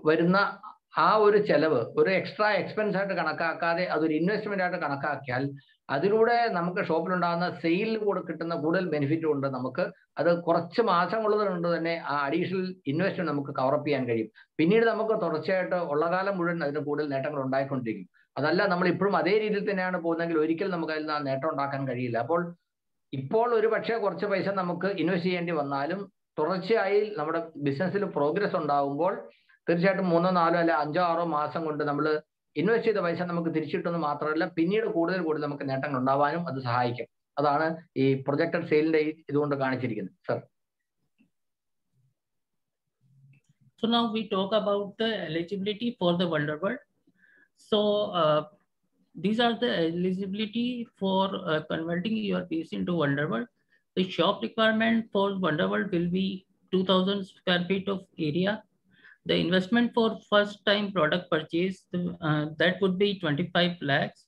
Speaker 3: വരുന്ന ആ ഒരു ചെലവ് ഒരു എക്സ്ട്രാ എക്സ്പെൻസ് ആയിട്ട് കണക്കാക്കാതെ അതൊരു ഇൻവെസ്റ്റ്മെന്റ് ആയിട്ട് കണക്കാക്കിയാൽ അതിലൂടെ നമുക്ക് ഷോപ്പിലുണ്ടാകുന്ന സെയിലിൽ കൂടെ കിട്ടുന്ന കൂടുതൽ ബെനിഫിറ്റ് കൊണ്ട് നമുക്ക് അത് കുറച്ച് മാസങ്ങൾ കൊണ്ട് തന്നെ ആ അഡീഷണൽ ഇൻവെസ്റ്റ്മെന്റ് നമുക്ക് കവറപ്പ് ചെയ്യാൻ കഴിയും. പിന്നീട് നമുക്ക് തുടർച്ചയായിട്ട് ഉള്ള കാലം മുഴുവൻ അതിന് കൂടുതൽ നേട്ടങ്ങൾ ഉണ്ടായിക്കൊണ്ടിരിക്കും. അതല്ല നമ്മൾ ഇപ്പോഴും അതേ രീതിയിൽ തന്നെയാണ് പോകുന്നതെങ്കിൽ ഒരിക്കലും നമുക്ക് അതിൽ നിന്ന് നേട്ടം ഉണ്ടാക്കാൻ കഴിയില്ല. അപ്പോൾ ഇപ്പോൾ ഒരു പക്ഷേ കുറച്ച് പൈസ നമുക്ക് ഇൻവെസ്റ്റ് ചെയ്യേണ്ടി വന്നാലും തുടർച്ചയായി നമ്മുടെ ബിസിനസ്സിൽ പ്രോഗ്രസ് ഉണ്ടാകുമ്പോൾ തീർച്ചയായിട്ടും 3, 4 അല്ലെ 5, 6 മാസം കൊണ്ട് നമ്മൾ ഇൻവെസ്റ്റ് ചെയ്ത പൈസ നമുക്ക് തിരിച്ചിട്ടെന്ന് മാത്രമല്ല പിന്നീട് കൂടുതൽ നമുക്ക് നേട്ടങ്ങൾ ഉണ്ടാവാനും അത് സഹായിക്കും. അതാണ് ഈ പ്രൊജക്റ്റഡ് സെയിലിന്റെ ഇതുകൊണ്ട് കാണിച്ചിരിക്കുന്നത്. Sir.
Speaker 1: So now we talk about the eligibility for the Wonderworld. So these are the eligibility for converting your piece into Wonderworld. The shop requirement for Wonderworld will be 2,000 square feet of area. The investment for first time product purchase, that would be 25 lakhs.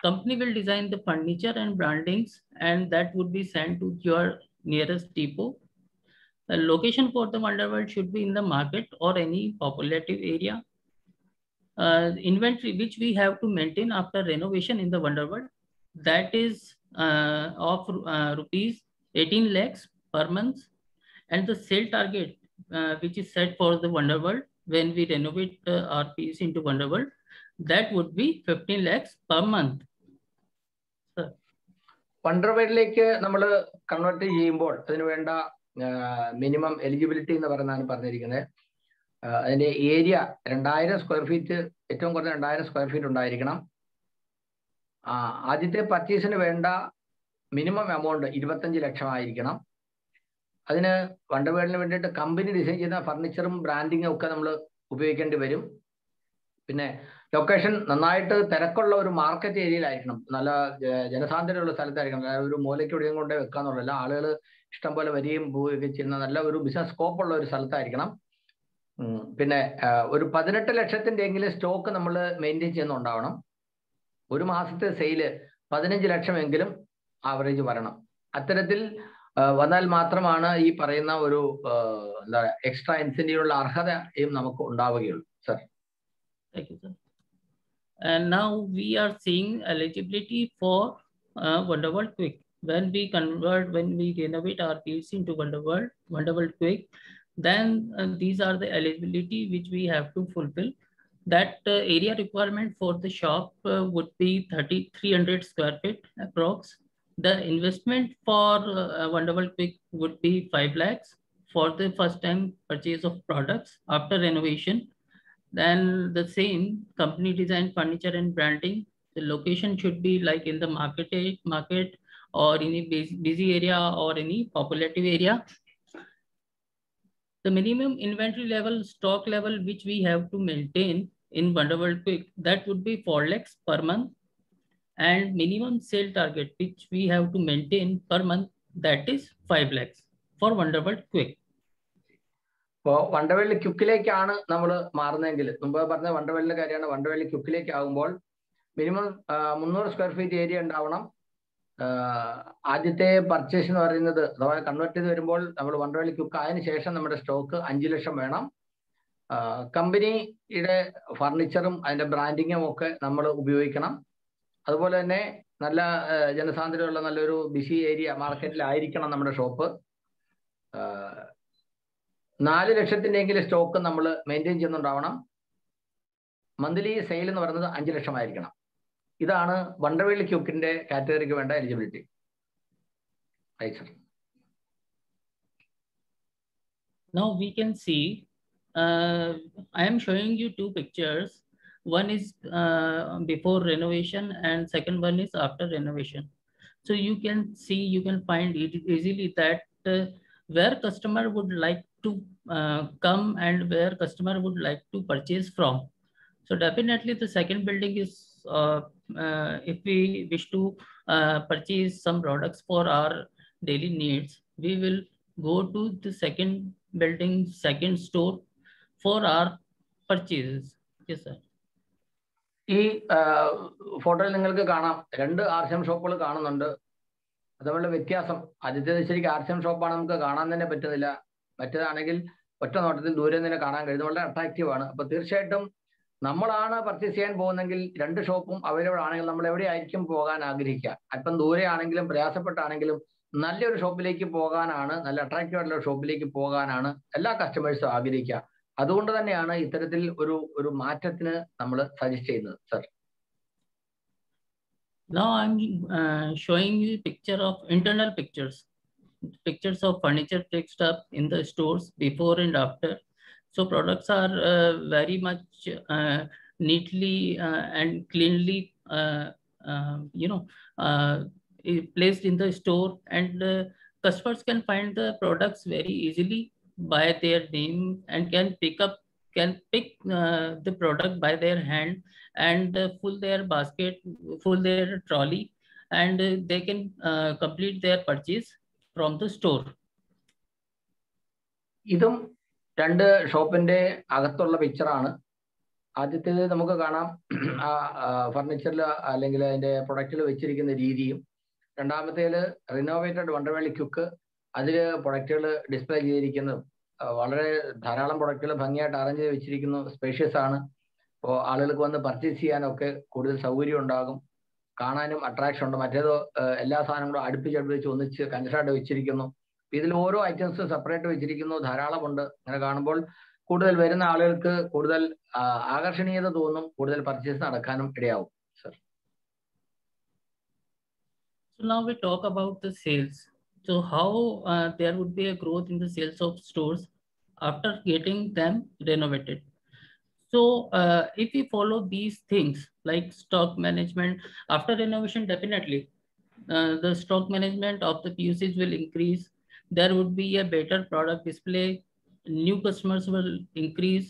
Speaker 1: Company will design the furniture and brandings, and that would be sent to your nearest depot. The location for the Wonderworld should be in the market or any populated area. Inventory which we have to maintain after renovation in the Wonderworld, that is of rupees 18 lakhs per month, and the sale target which is set for the Wonderworld when we renovate our piece into Wonderworld, that would be 15 lakhs per month.
Speaker 3: വണ്ടർവേൾഡിലേക്ക് നമ്മൾ convert ചെയ്യുമ്പോൾ അതിന് വേണ്ട minimum eligibility എന്ന് പറഞ്ഞിരിക്കുന്നത്. അതിന്റെ area 2000 square feet, ഏറ്റവും കുറഞ്ഞ 2000 square feet ഉണ്ടായിരിക്കണം. ആദ്യത്തെ പർച്ചേസിന് വേണ്ട മിനിമം എമൗണ്ട് 25 ലക്ഷമായിരിക്കണം. അതിന് വണ്ടർവേൾഡിന് വേണ്ടിയിട്ട് കമ്പനി ഡിസൈൻ ചെയ്യുന്ന ഫർണിച്ചറും ബ്രാൻഡിങ്ങും ഒക്കെ നമ്മൾ ഉപയോഗിക്കേണ്ടി വരും. പിന്നെ ലൊക്കേഷൻ നന്നായിട്ട് തിരക്കുള്ള ഒരു മാർക്കറ്റ് ഏരിയയിലായിരിക്കണം, നല്ല ജനസാന്ദ്രതയുള്ള സ്ഥലത്തായിരിക്കണം. അതായത് ഒരു മൂലയ്ക്ക് ഒടിയും കൊണ്ടേ വെക്കാന്നുള്ളതല്ല, ആളുകൾ ഇഷ്ടം പോലെ വരികയും പോവുകയൊക്കെ ചെയ്യുന്ന നല്ല ഒരു ബിസിനസ് സ്കോപ്പുള്ള ഒരു സ്ഥലത്തായിരിക്കണം. പിന്നെ ഒരു 18 ലക്ഷത്തിന്റെ എങ്കിലും സ്റ്റോക്ക് നമ്മൾ മെയിൻറ്റെയിൻ ചെയ്യുന്നുണ്ടാവണം. ഒരു മാസത്തെ സെയില് 15 ലക്ഷമെങ്കിലും ആവറേജ് വരണം. അത്തരത്തിൽ വന്നാൽ മാത്രമാണ് ഈ പറയുന്ന ഒരു എന്താ എക്സ്ട്രാ ഇൻസെന്റീവിനുള്ള അർഹതയും നമുക്ക് ഉണ്ടാവുകയുള്ളൂ. Sir.
Speaker 1: Thank you, sir. And now we are seeing eligibility for Wonderworld Quick. When we renovate our piece into Wonderworld Quick, then these are the eligibility which we have to fulfill. That area requirement for the shop would be 300 square feet approx. The investment for Wonderworld Quick would be 5 lakhs for the first time purchase of products after renovation. Then the same company design furniture and branding. The location should be like in the market or in a busy area or any populative area. The minimum inventory level, stock level, which we have to maintain in Wonderworld Quick, that would be 4 lakhs per month. And minimum sale target, which we have to maintain per month, that is 5 lakhs for Wonderworld Quick.
Speaker 3: ഇപ്പോൾ Wonderworld ക്യുക്കിലേക്കാണ് നമ്മൾ മാറുന്നതെങ്കിൽ, മുമ്പ് പറഞ്ഞ വണ്ടർവേൾഡിന്റെ കാര്യമാണ്. Wonderworld ക്യുക്കിലേക്ക് ആകുമ്പോൾ minimum 300 square feet area ഉണ്ടാവണം. ആദ്യത്തെ purchase എന്ന് പറയുന്നത് അഥവാ കൺവേർട്ട് ചെയ്ത് വരുമ്പോൾ നമ്മൾ വണ്ടർവേൾഡ് ക്യുക്ക് ആയതിനു ശേഷം നമ്മുടെ സ്റ്റോക്ക് 5 ലക്ഷം വേണം. കമ്പനിയുടെ ഫർണിച്ചറും അതിന്റെ ബ്രാൻഡിങ്ങും ഒക്കെ നമ്മൾ ഉപയോഗിക്കണം. അതുപോലെ തന്നെ നല്ല ജനസാന്ദ്രതയുള്ള നല്ലൊരു ബിസി ഏരിയ മാർക്കറ്റിലായിരിക്കണം നമ്മുടെ ഷോപ്പ്. 4 ലക്ഷത്തിൻ്റെയെങ്കിലും സ്റ്റോക്ക് നമ്മൾ മെയിൻറ്റെയിൻ ചെയ്യുന്നുണ്ടാവണം. മന്ത്ലി സെയിൽ എന്ന് പറയുന്നത് 5 ലക്ഷമായിരിക്കണം. ഇതാണ് വണ്ടർവേൾഡ് ക്യൂക്കിന്റെ കാറ്റഗറിക്ക് വേണ്ട eligibility.
Speaker 1: Now we can see, I am showing you 2 pictures. One is before renovation and second one is after renovation. So you can find it easily that where customer would like to come and where customer would like to purchase from. So definitely the second building is if we wish to purchase some products for our daily needs, we will go to the second building, second store for our purchases. Yes, sir.
Speaker 3: ഈ ഫോട്ടോയിൽ നിങ്ങൾക്ക് കാണാം 2 RCM ഷോപ്പുകൾ കാണുന്നുണ്ട്. അതുപോലെ വ്യത്യാസം, ആദ്യത്തേത് ശരിക്കും ആർസിഎം ഷോപ്പാണ്, നമുക്ക് കാണാൻ തന്നെ പറ്റുന്നില്ല. മറ്റേതാണെങ്കിൽ ഒറ്റ നോട്ടത്തിൽ ദൂരെ നിന്ന് കാണാൻ കഴിയുന്നത്, വളരെ അട്രാക്റ്റീവ് ആണ്. അപ്പൊ തീർച്ചയായിട്ടും നമ്മളാണ് പർച്ചേസ് ചെയ്യാൻ പോകുന്നെങ്കിൽ 2 ഷോപ്പും അവൈലബിൾ ആണെങ്കിൽ നമ്മൾ എവിടെയായിരിക്കും പോകാൻ ആഗ്രഹിക്കുക. അല്പം ദൂരെ ആണെങ്കിലും പ്രയാസപ്പെട്ടാണെങ്കിലും നല്ലൊരു ഷോപ്പിലേക്ക് പോകാനാണ്, നല്ല അട്രാക്റ്റീവ് ആയിട്ടുള്ള ഷോപ്പിലേക്ക് പോകാനാണ് എല്ലാ കസ്റ്റമേഴ്സും ആഗ്രഹിക്കുക. അതുകൊണ്ട് തന്നെയാണ് ഇത്തരത്തിൽ ഒരു മാറ്റത്തിന് നമ്മൾ സജസ്റ്റ് ചെയ്യുന്നത്. Sir.
Speaker 1: Now I'm showing you picture of internal pictures of furniture fixed up in the stores before and after. So products are very much neatly and cleanly, placed in the store, and customers can find the products very easily by their name and can pick the product by their hand and fill their basket, fill their trolley, and they can complete their purchase from the store.
Speaker 3: ഇതും രണ്ട് ഷോപ്പിന്റെ അകത്തുള്ള പിക്ചറാണ്. ആദ്യത്തേത് നമുക്ക് കാണാം ആ ഫർണിച്ചറിൽ അല്ലെങ്കിൽ അതിന്റെ പ്രൊഡക്റ്റിൽ വെച്ചിരിക്കുന്ന രീതിയും. രണ്ടാമത്തേല് റിനോവേറ്റഡ് വണ്ടർവേളി ക്യുക്ക്, അതിൽ പ്രൊഡക്റ്റുകൾ ഡിസ്പ്ലേ ചെയ്തിരിക്കുന്നത് വളരെ ധാരാളം പ്രൊഡക്റ്റുകൾ ഭംഗിയായിട്ട് അറേഞ്ച് ചെയ്ത് വെച്ചിരിക്കുന്നു. സ്പേഷ്യസ് ആണ്. അപ്പോൾ ആളുകൾക്ക് വന്ന് പർച്ചേസ് ചെയ്യാനൊക്കെ കൂടുതൽ സൗകര്യം ഉണ്ടാകും, കാണാനും അട്രാക്ഷൻ ഉണ്ട്. മറ്റേത് എല്ലാ സാധനങ്ങളും അടുപ്പിച്ച് ഒന്നിച്ച് കഞ്ചസായിട്ട് വെച്ചിരിക്കുന്നു. ഇതിൽ ഓരോ ഐറ്റംസും സെപ്പറേറ്റ് വെച്ചിരിക്കുന്നു, ധാരാളമുണ്ട്. അങ്ങനെ കാണുമ്പോൾ കൂടുതൽ വരുന്ന ആളുകൾക്ക് കൂടുതൽ ആകർഷണീയത തോന്നും, കൂടുതൽ പർച്ചേസ് നടക്കാനും ഇടയാവും. Sir,
Speaker 1: So now we talk about the sales. So how there would be a growth in the sales of stores after getting them renovated. So if we follow these things like stock management after renovation, definitely the stock management of the PUCs will increase. There would be a better product display. New customers will increase.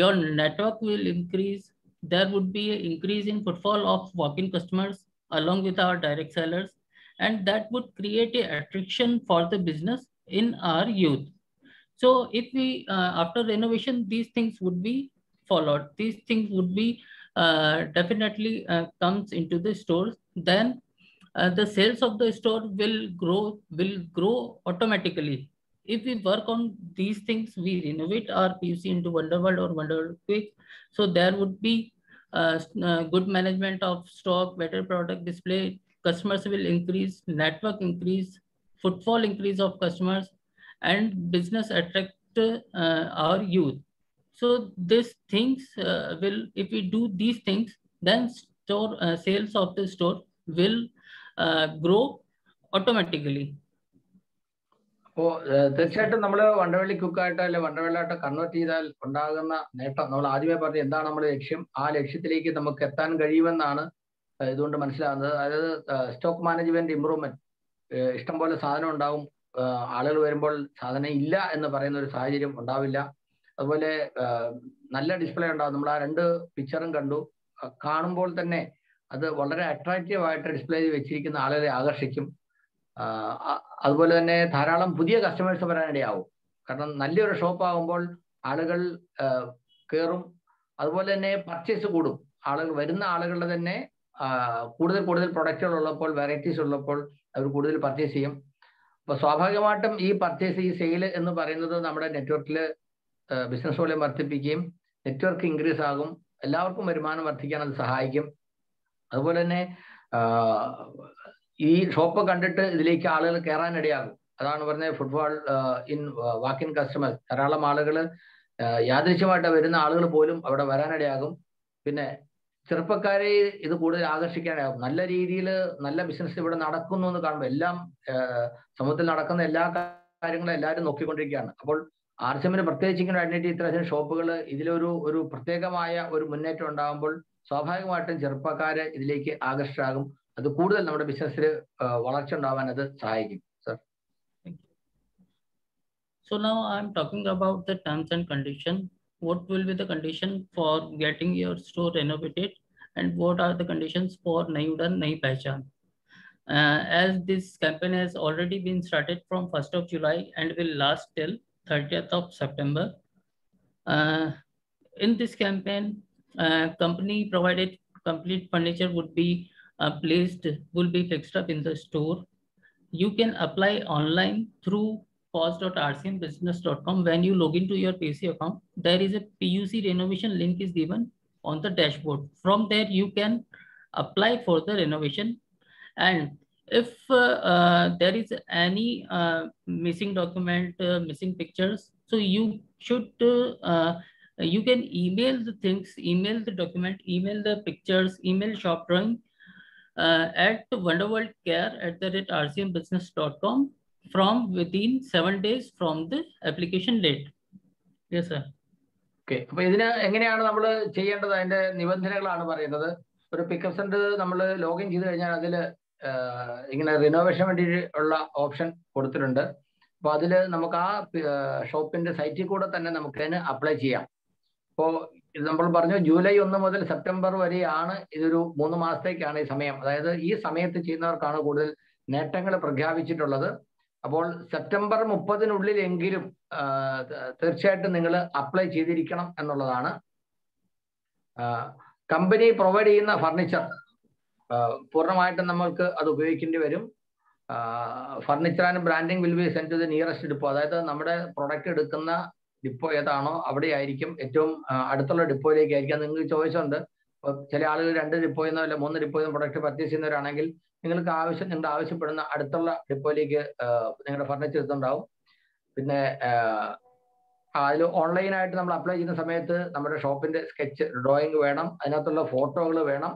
Speaker 1: Your network will increase. There would be an increase in footfall of walk-in customers along with our direct sellers, and that would create an attraction for the business in our youth. So if we after renovation, these things would be followed. These things would be definitely comes into the stores. Then the sales of the store will grow automatically. If we work on these things, we renovate our PUC into Wonderworld or Wonderworld Quick. So there would be good management of stock, better product display. Customers will increase, network increase, footfall increase of customers, and business attract our youth. So these things will, if we do these things, then store sales of the store will grow automatically.
Speaker 3: അപ്പോൾ തീർച്ചയായിട്ടും നമ്മൾ വണ്ടർവേളി കുക്കായിട്ട് അല്ലെ വണ്ടർവേളായിട്ട് convert ചെയ്താൽ ഉണ്ടാകുന്ന നേട്ടം, നമ്മൾ ആദ്യമേ പറഞ്ഞ എന്താണ് നമ്മുടെ ലക്ഷ്യം, ആ ലക്ഷ്യത്തിലേക്ക് നമുക്ക് എത്താൻ കഴിയുമെന്നാണ് ഇതുകൊണ്ട് മനസ്സിലാകുന്നത്. അതായത് സ്റ്റോക്ക് മാനേജ്മെന്റ് ഇംപ്രൂവ്മെന്റ്, ഇഷ്ടംപോലെ സാധനം ഉണ്ടാവും, ആളുകൾ വരുമ്പോൾ സാധനം ഇല്ല എന്ന് പറയുന്ന ഒരു സാഹചര്യം ഉണ്ടാവില്ല. അതുപോലെ നല്ല ഡിസ്പ്ലേ ഉണ്ടാവും. നമ്മൾ ആ രണ്ട് പിക്ചറും കണ്ടു, കാണുമ്പോൾ തന്നെ അത് വളരെ അട്രാക്റ്റീവ് ആയിട്ട് ഡിസ്പ്ലേ ചെയ്ത് വെച്ചിരിക്കുന്ന ആളുകളെ ആകർഷിക്കും. അതുപോലെ തന്നെ ധാരാളം പുതിയ കസ്റ്റമേഴ്സ് വരാനിടയാവും. കാരണം നല്ലൊരു ഷോപ്പ് ആകുമ്പോൾ ആളുകൾ കയറും, അതുപോലെ തന്നെ പർച്ചേസ് കൂടും. ആളുകൾ വരുന്ന ആളുകളുടെ തന്നെ കൂടുതൽ പ്രൊഡക്റ്റുകൾ ഉള്ളപ്പോൾ, വെറൈറ്റീസ് ഉള്ളപ്പോൾ അവർ കൂടുതൽ പർച്ചേസ് ചെയ്യും. അപ്പോൾ സ്വാഭാവികമായിട്ടും ഈ പർച്ചേസ്, ഈ സെയിൽ എന്ന് പറയുന്നത് നമ്മുടെ നെറ്റ്വർക്കിൽ ബിസിനസ് വോളിയം വർദ്ധിപ്പിക്കുകയും നെറ്റ്വർക്ക് ഇൻക്രീസ് ആകും, എല്ലാവർക്കും വരുമാനം വർദ്ധിക്കാൻ അത് സഹായിക്കും. അതുപോലെ തന്നെ ഈ ഷോപ്പ് കണ്ടിട്ട് ഇതിലേക്ക് ആളുകൾ കയറാനിടയാകും. അതാണ് പറഞ്ഞത് ഫുട്ഫോൾ ഇൻ വാക്ക് ഇൻ കസ്റ്റമേഴ്സ്. ധാരാളം ആളുകൾ യാദൃശ്യമായിട്ട് വരുന്ന ആളുകൾ പോലും അവിടെ വരാനിടയാകും. പിന്നെ ചെറുപ്പക്കാരെ ഇത് കൂടുതൽ ആകർഷിക്കാനാകും. നല്ല രീതിയിൽ നല്ല ബിസിനസ് ഇവിടെ നടക്കുന്നു എന്ന് കാണുമ്പോൾ, എല്ലാം സമൂഹത്തിൽ നടക്കുന്ന എല്ലാ കാര്യങ്ങളും എല്ലാവരും നോക്കിക്കൊണ്ടിരിക്കുകയാണ്. അപ്പോൾ RCM പ്രത്യേകിച്ച് ഇങ്ങനെ ഐഡന്റിറ്റി ഇത്രയധികം ഷോപ്പുകൾ, ഇതിലൊരു പ്രത്യേകമായ ഒരു മുന്നേറ്റം ഉണ്ടാകുമ്പോൾ സ്വാഭാവികമായിട്ടും ചെറുപ്പക്കാര് ഇതിലേക്ക് ആകർഷകരാകും. അത് കൂടുതൽ നമ്മുടെ ബിസിനസ്സിൽ വളർച്ച ഉണ്ടാവാൻ അത് സഹായിക്കും. Sir,
Speaker 1: so now I'm talking about the terms and conditions. What will be the condition for getting your store renovated, and what are the conditions for Nayi Udan Nayi Pehchan? As this campaign has already been started from 1st of July and will last till 30th of September. In this campaign, company provided complete furniture will be fixed up in the store. You can apply online through pos.rcmbusiness.com. When you log into your PC account, there is a PUC renovation link is given on the dashboard. From there, you can apply for the renovation. And if there is any missing document, missing pictures, so you should you can email the things, email the document, email the pictures, email shop drawing at wonderworldcare@rcmbusiness.com from within 7 days from the application date. Yes, sir.
Speaker 3: Okay, അപ്പൊ ഇതിന് എങ്ങനെയാണ് നമ്മൾ ചെയ്യേണ്ടത്? അതിന്റെ നിബന്ധനകളാണ് പറയുന്നത്. ഒരു pickup centre നമ്മൾ login ചെയ്ത് കഴിഞ്ഞാൽ അതിൽ ഇങ്ങനെ റിനോവേഷൻ വേണ്ടി ഉള്ള ഓപ്ഷൻ കൊടുത്തിട്ടുണ്ട്. അപ്പൊ അതിൽ നമുക്ക് ആ ഷോപ്പിന്റെ സൈറ്റിൽ കൂടെ തന്നെ നമുക്ക് അതിന് അപ്ലൈ ചെയ്യാം. അപ്പോൾ ഇത് നമ്മൾ പറഞ്ഞു ജൂലൈ 1 മുതൽ സെപ്റ്റംബർ വരെയാണ് ഇതൊരു 3 മാസത്തേക്കാണ് ഈ സമയം. അതായത് ഈ സമയത്ത് ചെയ്യുന്നവർക്കാണ് കൂടുതൽ നേട്ടങ്ങൾ പ്രഖ്യാപിച്ചിട്ടുള്ളത്. അപ്പോൾ സെപ്റ്റംബർ 30-നുള്ളിലെങ്കിലും തീർച്ചയായിട്ടും നിങ്ങൾ അപ്ലൈ ചെയ്തിരിക്കണം എന്നുള്ളതാണ്. കമ്പനി പ്രൊവൈഡ് ചെയ്യുന്ന ഫർണിച്ചർ പൂർണ്ണമായിട്ടും നമ്മൾക്ക് അത് ഉപയോഗിക്കേണ്ടി വരും. Furniture and branding will be send to the nearest depot. അതായത് നമ്മുടെ പ്രൊഡക്റ്റ് എടുക്കുന്ന ഡിപ്പോ ഏതാണോ അവിടെ ആയിരിക്കും, ഏറ്റവും അടുത്തുള്ള ഡിപ്പോയിലേക്ക് ആയിരിക്കും. നിങ്ങൾക്ക് ചോയ്സുണ്ട്. ചില ആളുകൾ 2 ഡിപ്പോയിൽ നിന്നോ അല്ല 3 ഡിപ്പോയിൽ നിന്ന് പ്രൊഡക്റ്റ് പർച്ചേസ് ചെയ്യുന്നവരാണെങ്കിൽ നിങ്ങളുടെ ആവശ്യപ്പെടുന്ന അടുത്തുള്ള ഡിപ്പോയിലേക്ക് നിങ്ങളുടെ ഫർണിച്ചർ എത്തുന്നുണ്ടാവും. പിന്നെ അതിൽ ഓൺലൈനായിട്ട് നമ്മൾ അപ്ലൈ ചെയ്യുന്ന സമയത്ത് നമ്മുടെ ഷോപ്പിന്റെ സ്കെച്ച് ഡ്രോയിങ് വേണം, അതിനകത്തുള്ള ഫോട്ടോകൾ വേണം.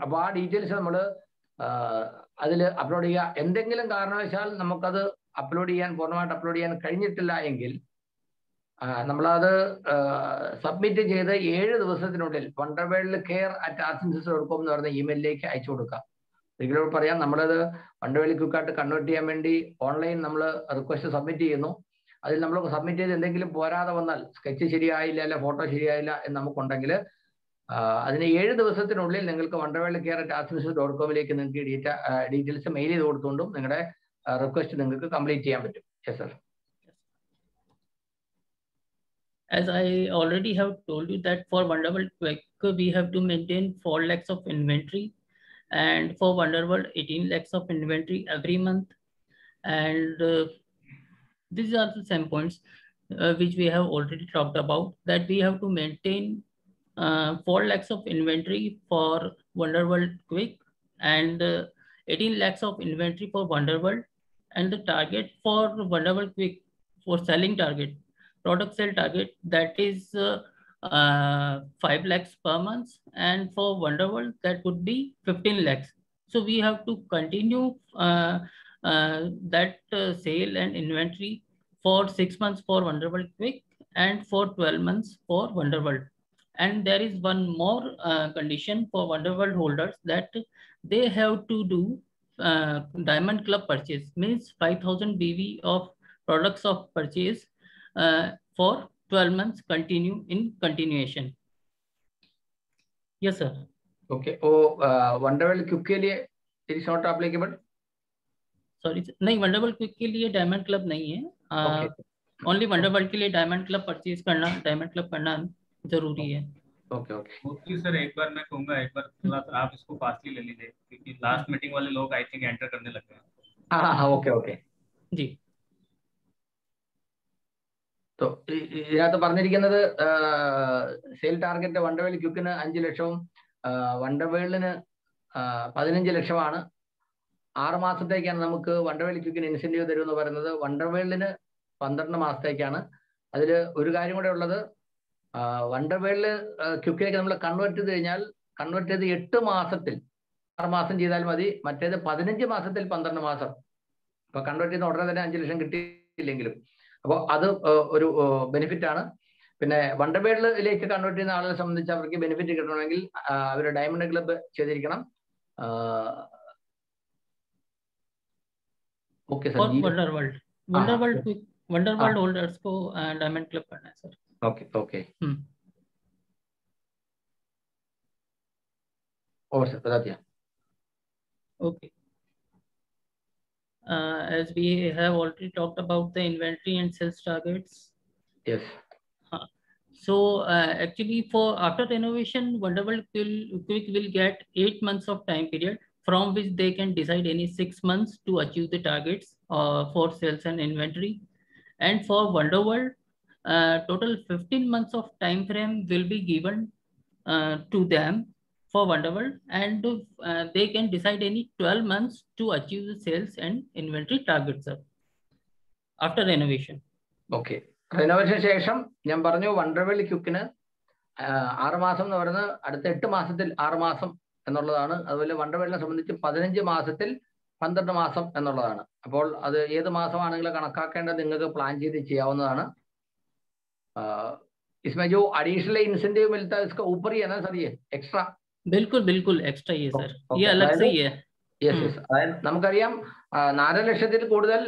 Speaker 3: അപ്പോൾ ആ ഡീറ്റെയിൽസ് നമ്മൾ അതിൽ അപ്ലോഡ് ചെയ്യുക. എന്തെങ്കിലും കാരണവശാൽ നമുക്കത് പൂർണ്ണമായിട്ട് അപ്ലോഡ് ചെയ്യാൻ കഴിഞ്ഞിട്ടില്ല എങ്കിൽ നമ്മളത് സബ്മിറ്റ് ചെയ്ത് 7 ദിവസത്തിനുള്ളിൽ wonderworldcare@artsinstitute.com എന്ന് പറയുന്ന ഇമെയിലിലേക്ക് അയച്ചു കൊടുക്കാം. ഒരിക്കലും പറയാം, നമ്മളത് വണ്ടർവേൾഡ് ക്വിക്കായിട്ട് കൺവേർട്ട് ചെയ്യാൻ വേണ്ടി ഓൺലൈൻ നമ്മൾ റിക്വസ്റ്റ് സബ്മിറ്റ് ചെയ്യുന്നു. അതിൽ നമ്മൾ സബ്മിറ്റ് ചെയ്ത് എന്തെങ്കിലും പോരാതെ വന്നാൽ, സ്കെച്ച് ശരിയായില്ല അല്ല ഫോട്ടോ ശരിയായില്ല എന്ന് നമുക്കുണ്ടെങ്കിൽ അതിന് 7 ദിവസത്തിനുള്ളിൽ നിങ്ങൾക്ക് wonderworldcare@artsinstitute.com നിങ്ങൾക്ക് ഡീറ്റെയിൽസ് മെയിൽ ചെയ്ത് കൊടുത്തുകൊണ്ടും നിങ്ങളുടെ റിക്വസ്റ്റ് നിങ്ങൾക്ക് കംപ്ലീറ്റ് ചെയ്യാൻ പറ്റും. Yes sir.
Speaker 1: As I already have told you that for Wonderworld Quick we have to maintain 4 lakhs of inventory, and for Wonderworld 18 lakhs of inventory every month. And these are the same points which we have already talked about, that we have to maintain 4 lakhs of inventory for Wonderworld Quick and 18 lakhs of inventory for Wonderworld. And the target for Wonderworld Quick for selling target, product sale target, that is 5 lakhs per month, and for Wonderworld that would be 15 lakhs. So we have to continue that sale and inventory for 6 months for Wonderworld Quick and for 12 months for Wonderworld. And there is one more condition for Wonderworld holders, that they have to do Diamond Club purchase, means 5000 BV of products of purchase for 12 months continuation. Yes sir.
Speaker 3: Okay. Wonderworld Quick के लिए it is not applicable.
Speaker 1: Sorry नहीं, Wonderworld Quick के लिए diamond club नहीं है. Only Wonderworld के लिए diamond club purchase करना, डायमंड क्लब करना जरूरी है.
Speaker 3: ओके ओके
Speaker 4: ओके सर, एक बार मैं कहूंगा, एक बार थोड़ा आप इसको फास्टली ले लीजिए क्योंकि लास्ट मीटिंग वाले लोग आई थिंक एंटर करने लग गए.
Speaker 3: हाँ ओके ओके
Speaker 1: जी.
Speaker 3: तो ഇതിനകത്ത് പറഞ്ഞിരിക്കുന്നത് സെയിൽ ടാർഗറ്റ് വണ്ടർവേൾഡ് ക്വിക്കിന് 5 ലക്ഷവും വണ്ടർവേൾഡിന് 15 ലക്ഷമാണ്. 6 മാസത്തേക്കാണ് നമുക്ക് വണ്ടർവേൾഡ് ക്വിക്കിന് ഇൻസെന്റീവ് തരുമെന്ന് പറയുന്നത്. വണ്ടർവേൾഡിന് 12 മാസത്തേക്കാണ്. അതിൽ ഒരു കാര്യം കൂടെ ഉള്ളത്, വണ്ടർവേൾഡ് ക്വിക്കിലേക്ക് നമ്മൾ കൺവേർട്ട് ചെയ്ത് കഴിഞ്ഞാൽ, കൺവേർട്ട് ചെയ്ത് 8 മാസത്തിൽ 6 മാസം ചെയ്താൽ മതി. മറ്റേത് 15 മാസത്തിൽ 12 മാസം. അപ്പൊ കൺവേർട്ട് ചെയ്യുന്ന ഉടനെ തന്നെ 5 ലക്ഷം കിട്ടിയില്ലെങ്കിലും, അപ്പോൾ അത് ഒരു ബെനിഫിറ്റ് ആണ്. പിന്നെ വണ്ടർവേൾഡിലേക്ക് കൺവേർട്ട് ചെയ്യുന്ന ആളുകളെ സംബന്ധിച്ച് അവർക്ക് ബെനിഫിറ്റ് കിട്ടണമെങ്കിൽ അവർ ഡയമണ്ട് ക്ലബ്ബ് ചെയ്തിരിക്കണം. Okay sir.
Speaker 1: वंडरवर्ल्ड होल्डर्स को डायमंड क्लब करना है सर.
Speaker 3: ओके ओके और सर बता दिया.
Speaker 1: Okay. As we have already talked about the inventory and sales targets.
Speaker 3: Yes.
Speaker 1: So actually for after renovation, Wonderworld Quick will get 8 months of time period, from which they can decide any 6 months to achieve the targets for sales and inventory. And for Wonderworld, total 15 months of time frame will be given to them for Wonderworld, and they can decide any 12 months to achieve the sales and inventory targets after renovation.
Speaker 3: Okay. Renovation ശേഷം ഞാൻ പറഞ്ഞു Wonderworld ക്വിക്കിന് 6 മാസം എന്ന് പറയുന്നത് അടുത്ത 8 മാസത്തിൽ 6 മാസം എന്നുള്ളതാണ്. അതുപോലെ വണ്ടർവേൾഡിനെ സംബന്ധിച്ച് 15 മാസത്തിൽ 12 മാസം എന്നുള്ളതാണ്. അപ്പോൾ അത് ഏത് മാസമാണെങ്കിലും കണക്കാക്കേണ്ടത് നിങ്ങൾക്ക് പ്ലാൻ ചെയ്ത് ചെയ്യാവുന്നതാണ്. इसमें जो एडिशनल इंसेंटिव मिलता है इसका ऊपर ही है ना सर, ये एक्स्ट्रा?
Speaker 1: बिल्कुल बिल्कुल एक्स्ट्रा ही है सर, ये अलग से ही है.
Speaker 3: Yes yes. അതായത് നമുക്കറിയാം 4 ലക്ഷത്തിൽ കൂടുതൽ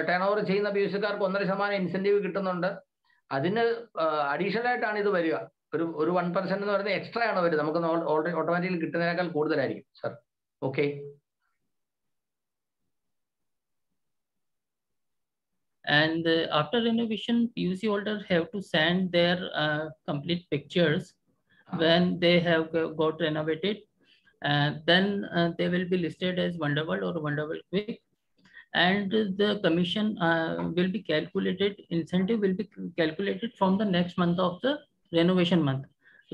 Speaker 3: ടേൺ ഓവർ ചെയ്യുന്ന PUCക്കാർക്ക് 1.5% ഇൻസെന്റീവ് കിട്ടുന്നുണ്ട്. അതിന് അഡീഷണൽ ആയിട്ടാണ് ഇത് വരിക. ഒരു 1% എന്ന് പറയുന്നത് എക്സ്ട്രാ ആണ് വരിക. നമുക്ക് ഓൾറെഡി ഓട്ടോമാറ്റിക്കലി കിട്ടുന്നതിനേക്കാൾ കൂടുതലായിരിക്കും sir. Okay.
Speaker 1: And after renovation, PUC holders have to send their complete pictures when they have got renovated. Then they will be listed as Wonderworld or Wonderworld Quick, and the commission will be calculated, incentive will be calculated from the next month of the renovation month.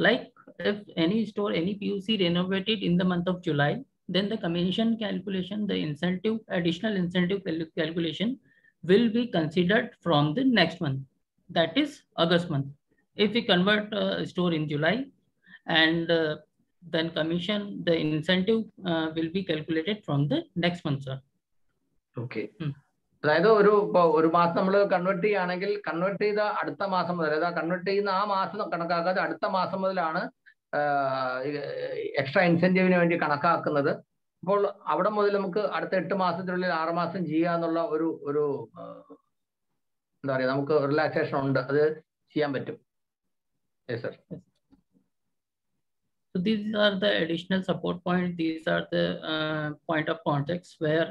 Speaker 1: Like if any store, any PUC renovated in the month of July, then the commission calculation, the incentive, additional incentive calculation will be considered from the next month, that is August month. If we convert a store in July, and then commission, the incentive will be calculated from the next month, sir.
Speaker 3: Okay. അതായത് ഒരു മാസം നമ്മൾ convert ചെയ്യുകയാണെങ്കിൽ convert ചെയ്ത അടുത്ത മാസം മുതൽ, അതായത് കൺവേർട്ട് ചെയ്യുന്ന ആ മാസം കണക്കാക്കാതെ അടുത്ത മാസം മുതലാണ് എക്സ്ട്രാ ഇൻസെന്റീവിന് വേണ്ടി കണക്കാക്കുന്നത്. അപ്പോൾ അവിടെ മുതൽ നമുക്ക് അടുത്ത 8 മാസത്തിനുള്ളിൽ 6 മാസം ചെയ്യാന്നുള്ള ഒരു എന്താ പറയുക, നമുക്ക് റിലാക്സേഷൻ ഉണ്ട്, അത് ചെയ്യാൻ പറ്റും. Yes sir.
Speaker 1: So these are the additional support points. These are the point of contacts where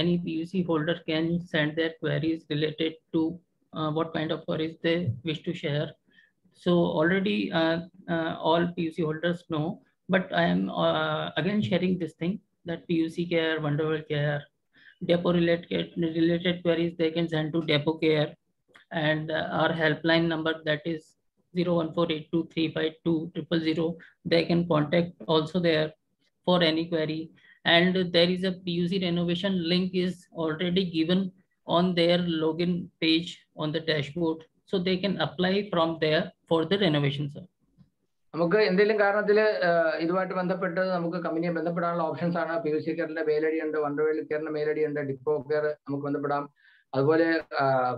Speaker 1: any PUC holder can send their queries related to what kind of queries they wish to share. So already all PUC holders know, but I am again sharing this thing that PUC Care, Wonderworld Care, depot related queries they can send to depot care, and our helpline number, that is 01482352000. They can contact also there for any query. And there is a PUC renovation link is already given on their login page on the dashboard, so they can apply from there for the renovation, sir.
Speaker 3: നമുക്ക് എന്തെങ്കിലും കാരണത്തിൽ ഇതുമായിട്ട് ബന്ധപ്പെട്ട് നമുക്ക് കമ്പനിയെ ബന്ധപ്പെടാനുള്ള options ആണ്. PUC കെയറിന്റെ mail I D ഉണ്ട്, വണ്ടർവേൾഡ് കെയറിന്റെ മെയിൽ ഐ ഡി ഉണ്ട്, ഡിപ്പോ കെയർ നമുക്ക് ബന്ധപ്പെടാം. അതുപോലെ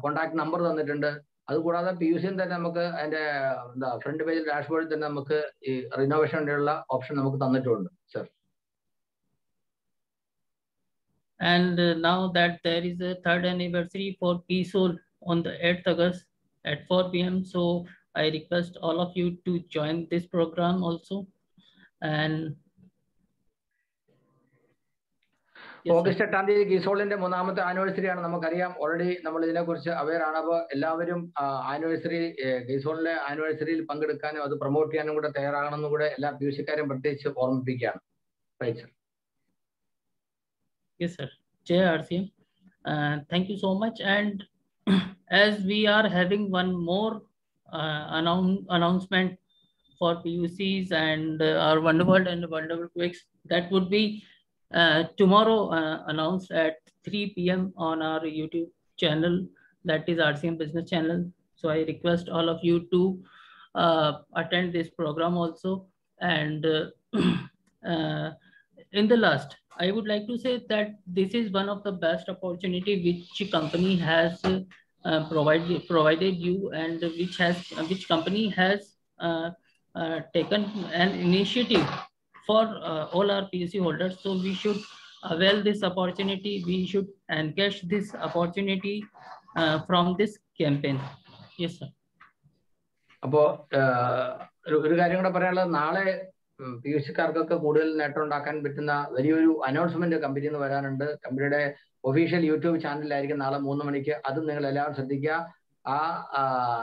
Speaker 3: കോൺടാക്ട് നമ്പർ തന്നിട്ടുണ്ട്. അതുകൂടാതെ PUC തന്നെ നമുക്ക് അതിന്റെ ഫ്രണ്ട് പേജിൽ ഡാഷ്ബോർഡിൽ തന്നെ നമുക്ക് ഈ റിനോവേഷനുള്ള ഓപ്ഷൻ നമുക്ക് തന്നിട്ടുണ്ട് sir.
Speaker 1: And now that there is a 3rd anniversary for PSOL on the 8th August at 4 p.m. So I request all of you to join this program also. And
Speaker 3: August 8-ാം തീയതി കീസോളിന്റെ 3ാമത്തെ anniversary ആണ്. നമുക്കറിയാം, already നമ്മൾ ഇതിനെക്കുറിച്ച് aware ആണ്. അപ്പോൾ എല്ലാവരും anniversary, കീസോളിന്റെ ആനിവേഴ്സറിയിൽ പങ്കെടുക്കാനും അത് പ്രൊമോട്ട് ചെയ്യാനും കൂടെ തയ്യാറാകണമെന്നും കൂടെ എല്ലാ PUCക്കാരും പ്രത്യേകിച്ച് ഓർമ്മിപ്പിക്കുകയാണ്. Right sir.
Speaker 1: yes sir, Jay RCM, thank you so much. And as we are having one more announcement for PUCs and our Wonderworld and Wonderworld Quicks, that would be tomorrow announced at 3 p.m. on our YouTube channel, that is RCM Business Channel. So I request all of you to attend this program also. And in the last, I would like to say that this is one of the best opportunity which company has provided you, and which company has taken an initiative for all our PUC holders. So we should avail this opportunity. We should engage this opportunity from this campaign. Yes sir.
Speaker 3: അപ്പോൾ ഒരു കാര്യം കൂടെ പറയാനുള്ളത്, നാളെ PUCക്കാർക്കൊക്കെ കൂടുതൽ നേട്ടം ഉണ്ടാക്കാൻ പറ്റുന്ന വലിയൊരു അനൗൺസ്മെന്റ് കമ്പനിയിൽ നിന്ന് വരാനുണ്ട്. കമ്പനിയുടെ ഒഫീഷ്യൽ യൂട്യൂബ് ചാനലിലായിരിക്കും നാളെ 3 മണിക്ക്. അതും നിങ്ങൾ എല്ലാവരും ശ്രദ്ധിക്കുക.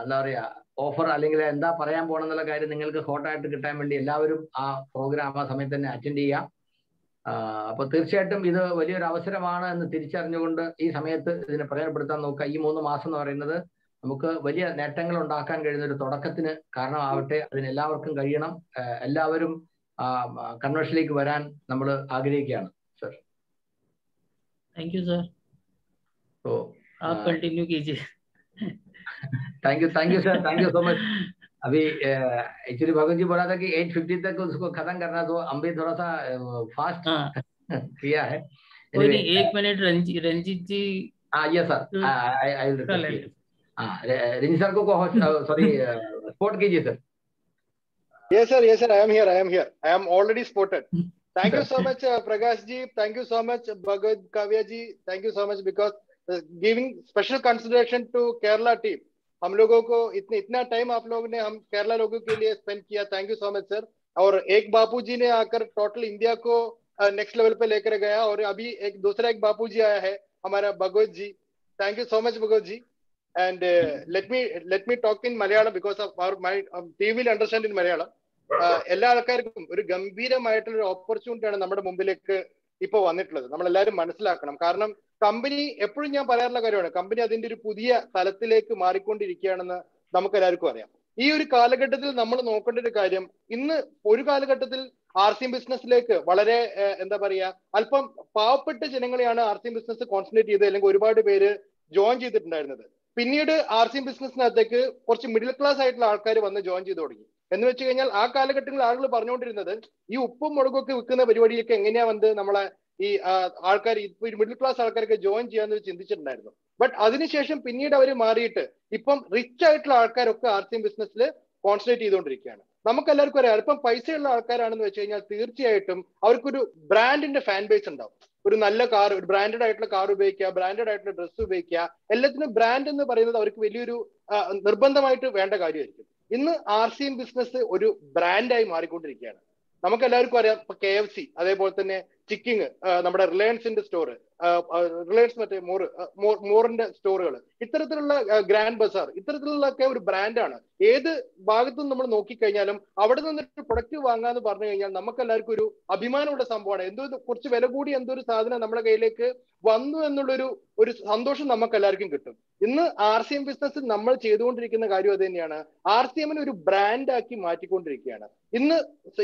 Speaker 3: എന്താ പറയുക, ഓഫർ അല്ലെങ്കിൽ എന്താ പറയാൻ പോകണമെന്നുള്ള കാര്യം നിങ്ങൾക്ക് ഹോട്ടായിട്ട് കിട്ടാൻ വേണ്ടി എല്ലാവരും ആ പ്രോഗ്രാം ആ സമയത്ത് തന്നെ അറ്റൻഡ് ചെയ്യുക. അപ്പോൾ തീർച്ചയായിട്ടും ഇത് വലിയൊരു അവസരമാണ് എന്ന് തിരിച്ചറിഞ്ഞുകൊണ്ട് ഈ സമയത്ത് ഇതിനെ പ്രയോജനപ്പെടുത്താൻ നോക്കുക. ഈ 3 മാസം എന്ന് പറയുന്നത് നമുക്ക് വലിയ നേട്ടങ്ങൾ ഉണ്ടാക്കാൻ കഴിയുന്ന ഒരു തുടക്കത്തിന് കാരണമാവട്ടെ. അതിന് എല്ലാവർക്കും കഴിയണം. എല്ലാവരും കൺവെൻഷനിലേക്ക് വരാൻ നമ്മൾ ആഗ്രഹിക്കുകയാണ് sir.
Speaker 1: Thank you sir.
Speaker 3: So
Speaker 1: आप कंटिन्यू कीजिए.
Speaker 3: Thank you sir, thank you so much. अभी एक्चुअली भगत जी बोला था कि 8:50 तक उसको खत्म करना, तो हम भी थोड़ा सा फास्ट किया है.
Speaker 1: कोई नहीं, 1 minute Ranjit ji.
Speaker 3: Yes sir, I will request. रिंजी सर को सॉरी स्पोर्ट कीजिए sir.
Speaker 5: Yes, sir. Yes, sir. I am here. I am already spotted. Thank you so much, Prakash ji. Thank you so much, Bhagavad Kavya ji. Thank you so much because giving special consideration to Kerala team. हम लोगों को इतना time आप लोगों ने हम केरला लोगों के लिए स्पेंड किया. Thank you so much sir. और एक बापू जी ने आकर टोटल इंडिया को नेक्स्ट लेवल पे लेकर गया. और अभी एक बापू जी आया है, हमारा Bhagwat ji. Thank you so much Bhagwat ji. And let me talk in Malayalam because of my team will understand in Malayalam. എല്ലാ ആൾക്കാർക്കും ഒരു ഗംഭീരമായിട്ടുള്ള ഒരു ഓപ്പർച്യൂണിറ്റിയാണ് നമ്മുടെ മുമ്പിലേക്ക് ഇപ്പോൾ വന്നിട്ടുള്ളത്. നമ്മളെല്ലാവരും മനസ്സിലാക്കണം. കാരണം കമ്പനി എപ്പോഴും ഞാൻ പറയാറുള്ള കാര്യമാണ്, കമ്പനി അതിന്റെ ഒരു പുതിയ തലത്തിലേക്ക് മാറിക്കൊണ്ടിരിക്കുകയാണെന്ന് നമുക്ക് എല്ലാവർക്കും അറിയാം. ഈ ഒരു കാലഘട്ടത്തിൽ നമ്മൾ നോക്കേണ്ട ഒരു കാര്യം, ഇന്ന് ഒരു കാലഘട്ടത്തിൽ RCM ബിസിനസ്സിലേക്ക് വളരെ എന്താ പറയാ, അല്പം പാവപ്പെട്ട ജനങ്ങളെയാണ് RCM ബിസിനസ് കോൺസെൻട്രേറ്റ് ചെയ്ത് അല്ലെങ്കിൽ ഒരുപാട് പേര് ജോയിൻ ചെയ്തിട്ടുണ്ടായിരുന്നത്. പിന്നീട് RCM ബിസിനസ്സിനകത്തേക്ക് കുറച്ച് മിഡിൽ ക്ലാസ് ആയിട്ടുള്ള ആൾക്കാർ വന്ന് ജോയിൻ ചെയ്ത് തുടങ്ങി. എന്ന് വെച്ച് കഴിഞ്ഞാൽ ആ കാലഘട്ടങ്ങളിൽ ആളുകൾ പറഞ്ഞുകൊണ്ടിരുന്നത് ഈ ഉപ്പും മുളകൊക്കെ വിൽക്കുന്ന പരിപാടിയൊക്കെ എങ്ങനെയാ വന്ന് നമ്മളെ ഈ ആൾക്കാർ ഇപ്പൊ മിഡിൽ ക്ലാസ് ആൾക്കാരൊക്കെ ജോയിൻ ചെയ്യാന്ന് ചിന്തിച്ചിട്ടുണ്ടായിരുന്നു. ബട്ട് അതിനുശേഷം പിന്നീട് അവർ മാറിയിട്ട് ഇപ്പം റിച്ച് ആയിട്ടുള്ള ആൾക്കാരൊക്കെ RCM ബിസിനസ്സിൽ കോൺസെൻട്രേറ്റ് ചെയ്തുകൊണ്ടിരിക്കുകയാണ്. നമുക്ക് എല്ലാവർക്കും അറിയാം, ഇപ്പം പൈസയുള്ള ആൾക്കാരാണെന്ന് വെച്ച് കഴിഞ്ഞാൽ തീർച്ചയായിട്ടും അവർക്കൊരു ബ്രാൻഡിന്റെ ഫാൻ ബേസ് ഉണ്ടാവും. ഒരു നല്ല കാർ, ഒരു ബ്രാൻഡഡ് ആയിട്ടുള്ള കാർ ഉപയോഗിക്കുക, ബ്രാൻഡഡ് ആയിട്ടുള്ള ഡ്രസ്സ് ഉപയോഗിക്കുക, എല്ലാത്തിനും ബ്രാൻഡ് എന്ന് പറയുന്നത് അവർക്ക് വലിയൊരു നിർബന്ധമായിട്ട് വേണ്ട കാര്യമായിരിക്കും. ഇന്ന് RCM ബിസിനസ് ഒരു ബ്രാൻഡായി മാറിക്കൊണ്ടിരിക്കുകയാണ്. നമുക്ക് എല്ലാവർക്കും അറിയാം, ഇപ്പൊ KFC, അതേപോലെ തന്നെ ചിക്കിങ്, നമ്മുടെ റിലയൻസിന്റെ സ്റ്റോർ, റിലയൻസ് മറ്റേ മോറിന്റെ സ്റ്റോറുകൾ, ഇത്തരത്തിലുള്ള ഗ്രാൻഡ് ബസാർ, ഇത്തരത്തിലുള്ളൊക്കെ ഒരു ബ്രാൻഡാണ്. ഏത് ഭാഗത്തും നമ്മൾ നോക്കിക്കഴിഞ്ഞാലും അവിടെ നിന്നൊരു പ്രൊഡക്റ്റ് വാങ്ങാന്ന് പറഞ്ഞു കഴിഞ്ഞാൽ നമുക്ക് എല്ലാവർക്കും ഒരു അഭിമാനമുള്ള സംഭവമാണ്. കുറച്ച് വില കൂടി ഒരു സാധനം നമ്മുടെ കയ്യിലേക്ക് വന്നു എന്നുള്ളൊരു സന്തോഷം നമുക്ക് എല്ലാവർക്കും കിട്ടും. ഇന്ന് RCM ബിസിനസ് നമ്മൾ ചെയ്തുകൊണ്ടിരിക്കുന്ന കാര്യം അത് തന്നെയാണ്. RCMനെ ഒരു ബ്രാൻഡാക്കി മാറ്റിക്കൊണ്ടിരിക്കുകയാണ്. ഇന്ന്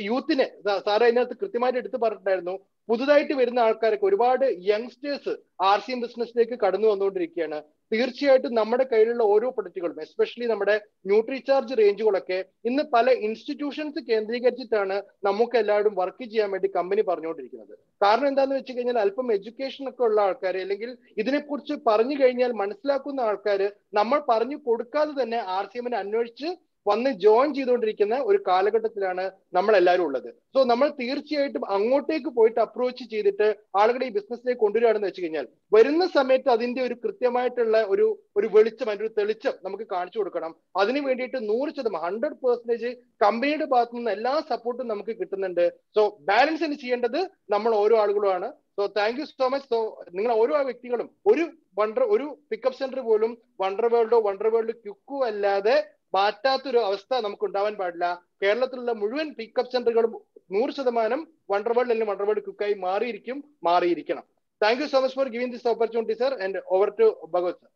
Speaker 5: യൂത്തിനെ സാറ് അതിനകത്ത് കൃത്യമായിട്ട് എടുത്തു പറഞ്ഞിട്ടുണ്ടായിരുന്നു, പുതുതായിട്ട് വരുന്ന ആൾക്കാരൊക്കെ ഒരുപാട് യങ്സ്റ്റേഴ്സ് RCM ബിസിനസ്സിലേക്ക് കടന്നു വന്നുകൊണ്ടിരിക്കുകയാണ്. തീർച്ചയായിട്ടും നമ്മുടെ കയ്യിലുള്ള ഓരോ പ്രൊഡക്റ്റുകളും, എസ്പെഷ്യലി നമ്മുടെ ന്യൂട്രിചാർജ് റേഞ്ചുകളൊക്കെ ഇന്ന് പല ഇൻസ്റ്റിറ്റ്യൂഷൻസ് കേന്ദ്രീകരിച്ചിട്ടാണ് നമുക്ക് എല്ലാവരും വർക്ക് ചെയ്യാൻ വേണ്ടി കമ്പനി പറഞ്ഞുകൊണ്ടിരിക്കുന്നത്. കാരണം എന്താണെന്ന് വെച്ച് കഴിഞ്ഞാൽ അല്പം എഡ്യൂക്കേഷൻ ഒക്കെ ഉള്ള ആൾക്കാർ, അല്ലെങ്കിൽ ഇതിനെക്കുറിച്ച് പറഞ്ഞു കഴിഞ്ഞാൽ മനസ്സിലാക്കുന്ന ആൾക്കാർ നമ്മൾ പറഞ്ഞു കൊടുക്കാതെ തന്നെ RCMനെ അന്വേഷിച്ച് വന്ന് ജോയിൻ ചെയ്തുകൊണ്ടിരിക്കുന്ന ഒരു കാലഘട്ടത്തിലാണ് നമ്മൾ എല്ലാവരും ഉള്ളത്. സോ നമ്മൾ തീർച്ചയായിട്ടും അങ്ങോട്ടേക്ക് പോയിട്ട് അപ്രോച്ച് ചെയ്തിട്ട് ആളുകളെ ഈ ബിസിനസ്സിലേക്ക് കൊണ്ടുവരികയാണെന്ന് വെച്ച് കഴിഞ്ഞാൽ വരുന്ന സമയത്ത് അതിന്റെ ഒരു കൃത്യമായിട്ടുള്ള ഒരു വെളിച്ചം, അതിന്റെ ഒരു തെളിച്ചം നമുക്ക് കാണിച്ചു കൊടുക്കണം. അതിന് വേണ്ടിയിട്ട് 100% 100% കമ്പനിയുടെ ഭാഗത്തു നിന്ന് എല്ലാ സപ്പോർട്ടും നമുക്ക് കിട്ടുന്നുണ്ട്. സോ ബാലൻസ് ചെയ്യേണ്ടത് നമ്മൾ ഓരോ ആളുകളുമാണ്. So thank you so much. So നിങ്ങൾ ഓരോ വ്യക്തികളും ഒരു പിക്കപ്പ് സെന്റർ പോലും വണ്ടർ വേൾഡ് ക്യുക്കു അല്ലാതെ മാറ്റാത്തൊരു അവസ്ഥ നമുക്ക് ഉണ്ടാവാൻ പാടില്ല. കേരളത്തിലുള്ള മുഴുവൻ പിക്കപ്പ് സെന്ററുകളും 100% വണ്ടർ വേൾഡ് അല്ലെങ്കിൽ വണ്ടർ വേൾഡ് ക്യുക്കായി മാറിയിരിക്കണം. Thank you so much for giving this opportunity sir. And over to Bhagwat sir.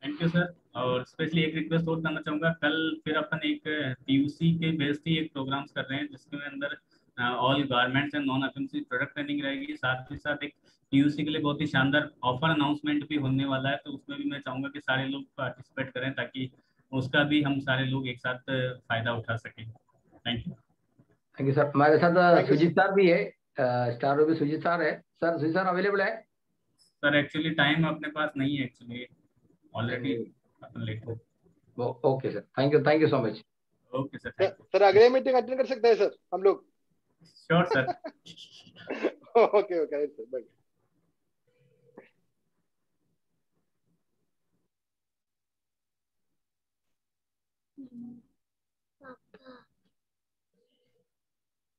Speaker 4: Thank you sir. और स्पेशली एक रिक्वेस्ट और करना चाहूँगा, कल फिर अपन एक PUC के बेस पे एक प्रोग्राम्स कर रहे हैं जिसके अंदर all garments and non FMC product training रहेगी. साथ ही साथ एक PUC के लिए बहुत ही शानदार ऑफर अनाउंसमेंट भी होने वाला है, तो उसमें भी मैं चाहूँगा कि सारे लोग पार्टिसिपेट करें ताकि उसका भी हम सारे लोग एक साथ फायदा उठा सकें. Thank
Speaker 3: you sir. हमारे साथ सुजीत सर भी है, स्टार भी सुजीत सर है. सर सुजीत सर अवेलेबल है?
Speaker 4: सर एक्चुअली टाइम अपने पास नहीं है, एक्चुअली ऑलरेडी अपन लेट हो.
Speaker 3: Okay sir, thank you so much.
Speaker 4: Okay sir.
Speaker 5: Sir अगले मीटिंग अटेंड कर सकते हैं सर हम लोग?
Speaker 4: Sure sir.
Speaker 5: Okay sir, bye.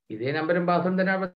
Speaker 3: ഇതേ നമ്പറും പാസ്വേഡും തന്നെ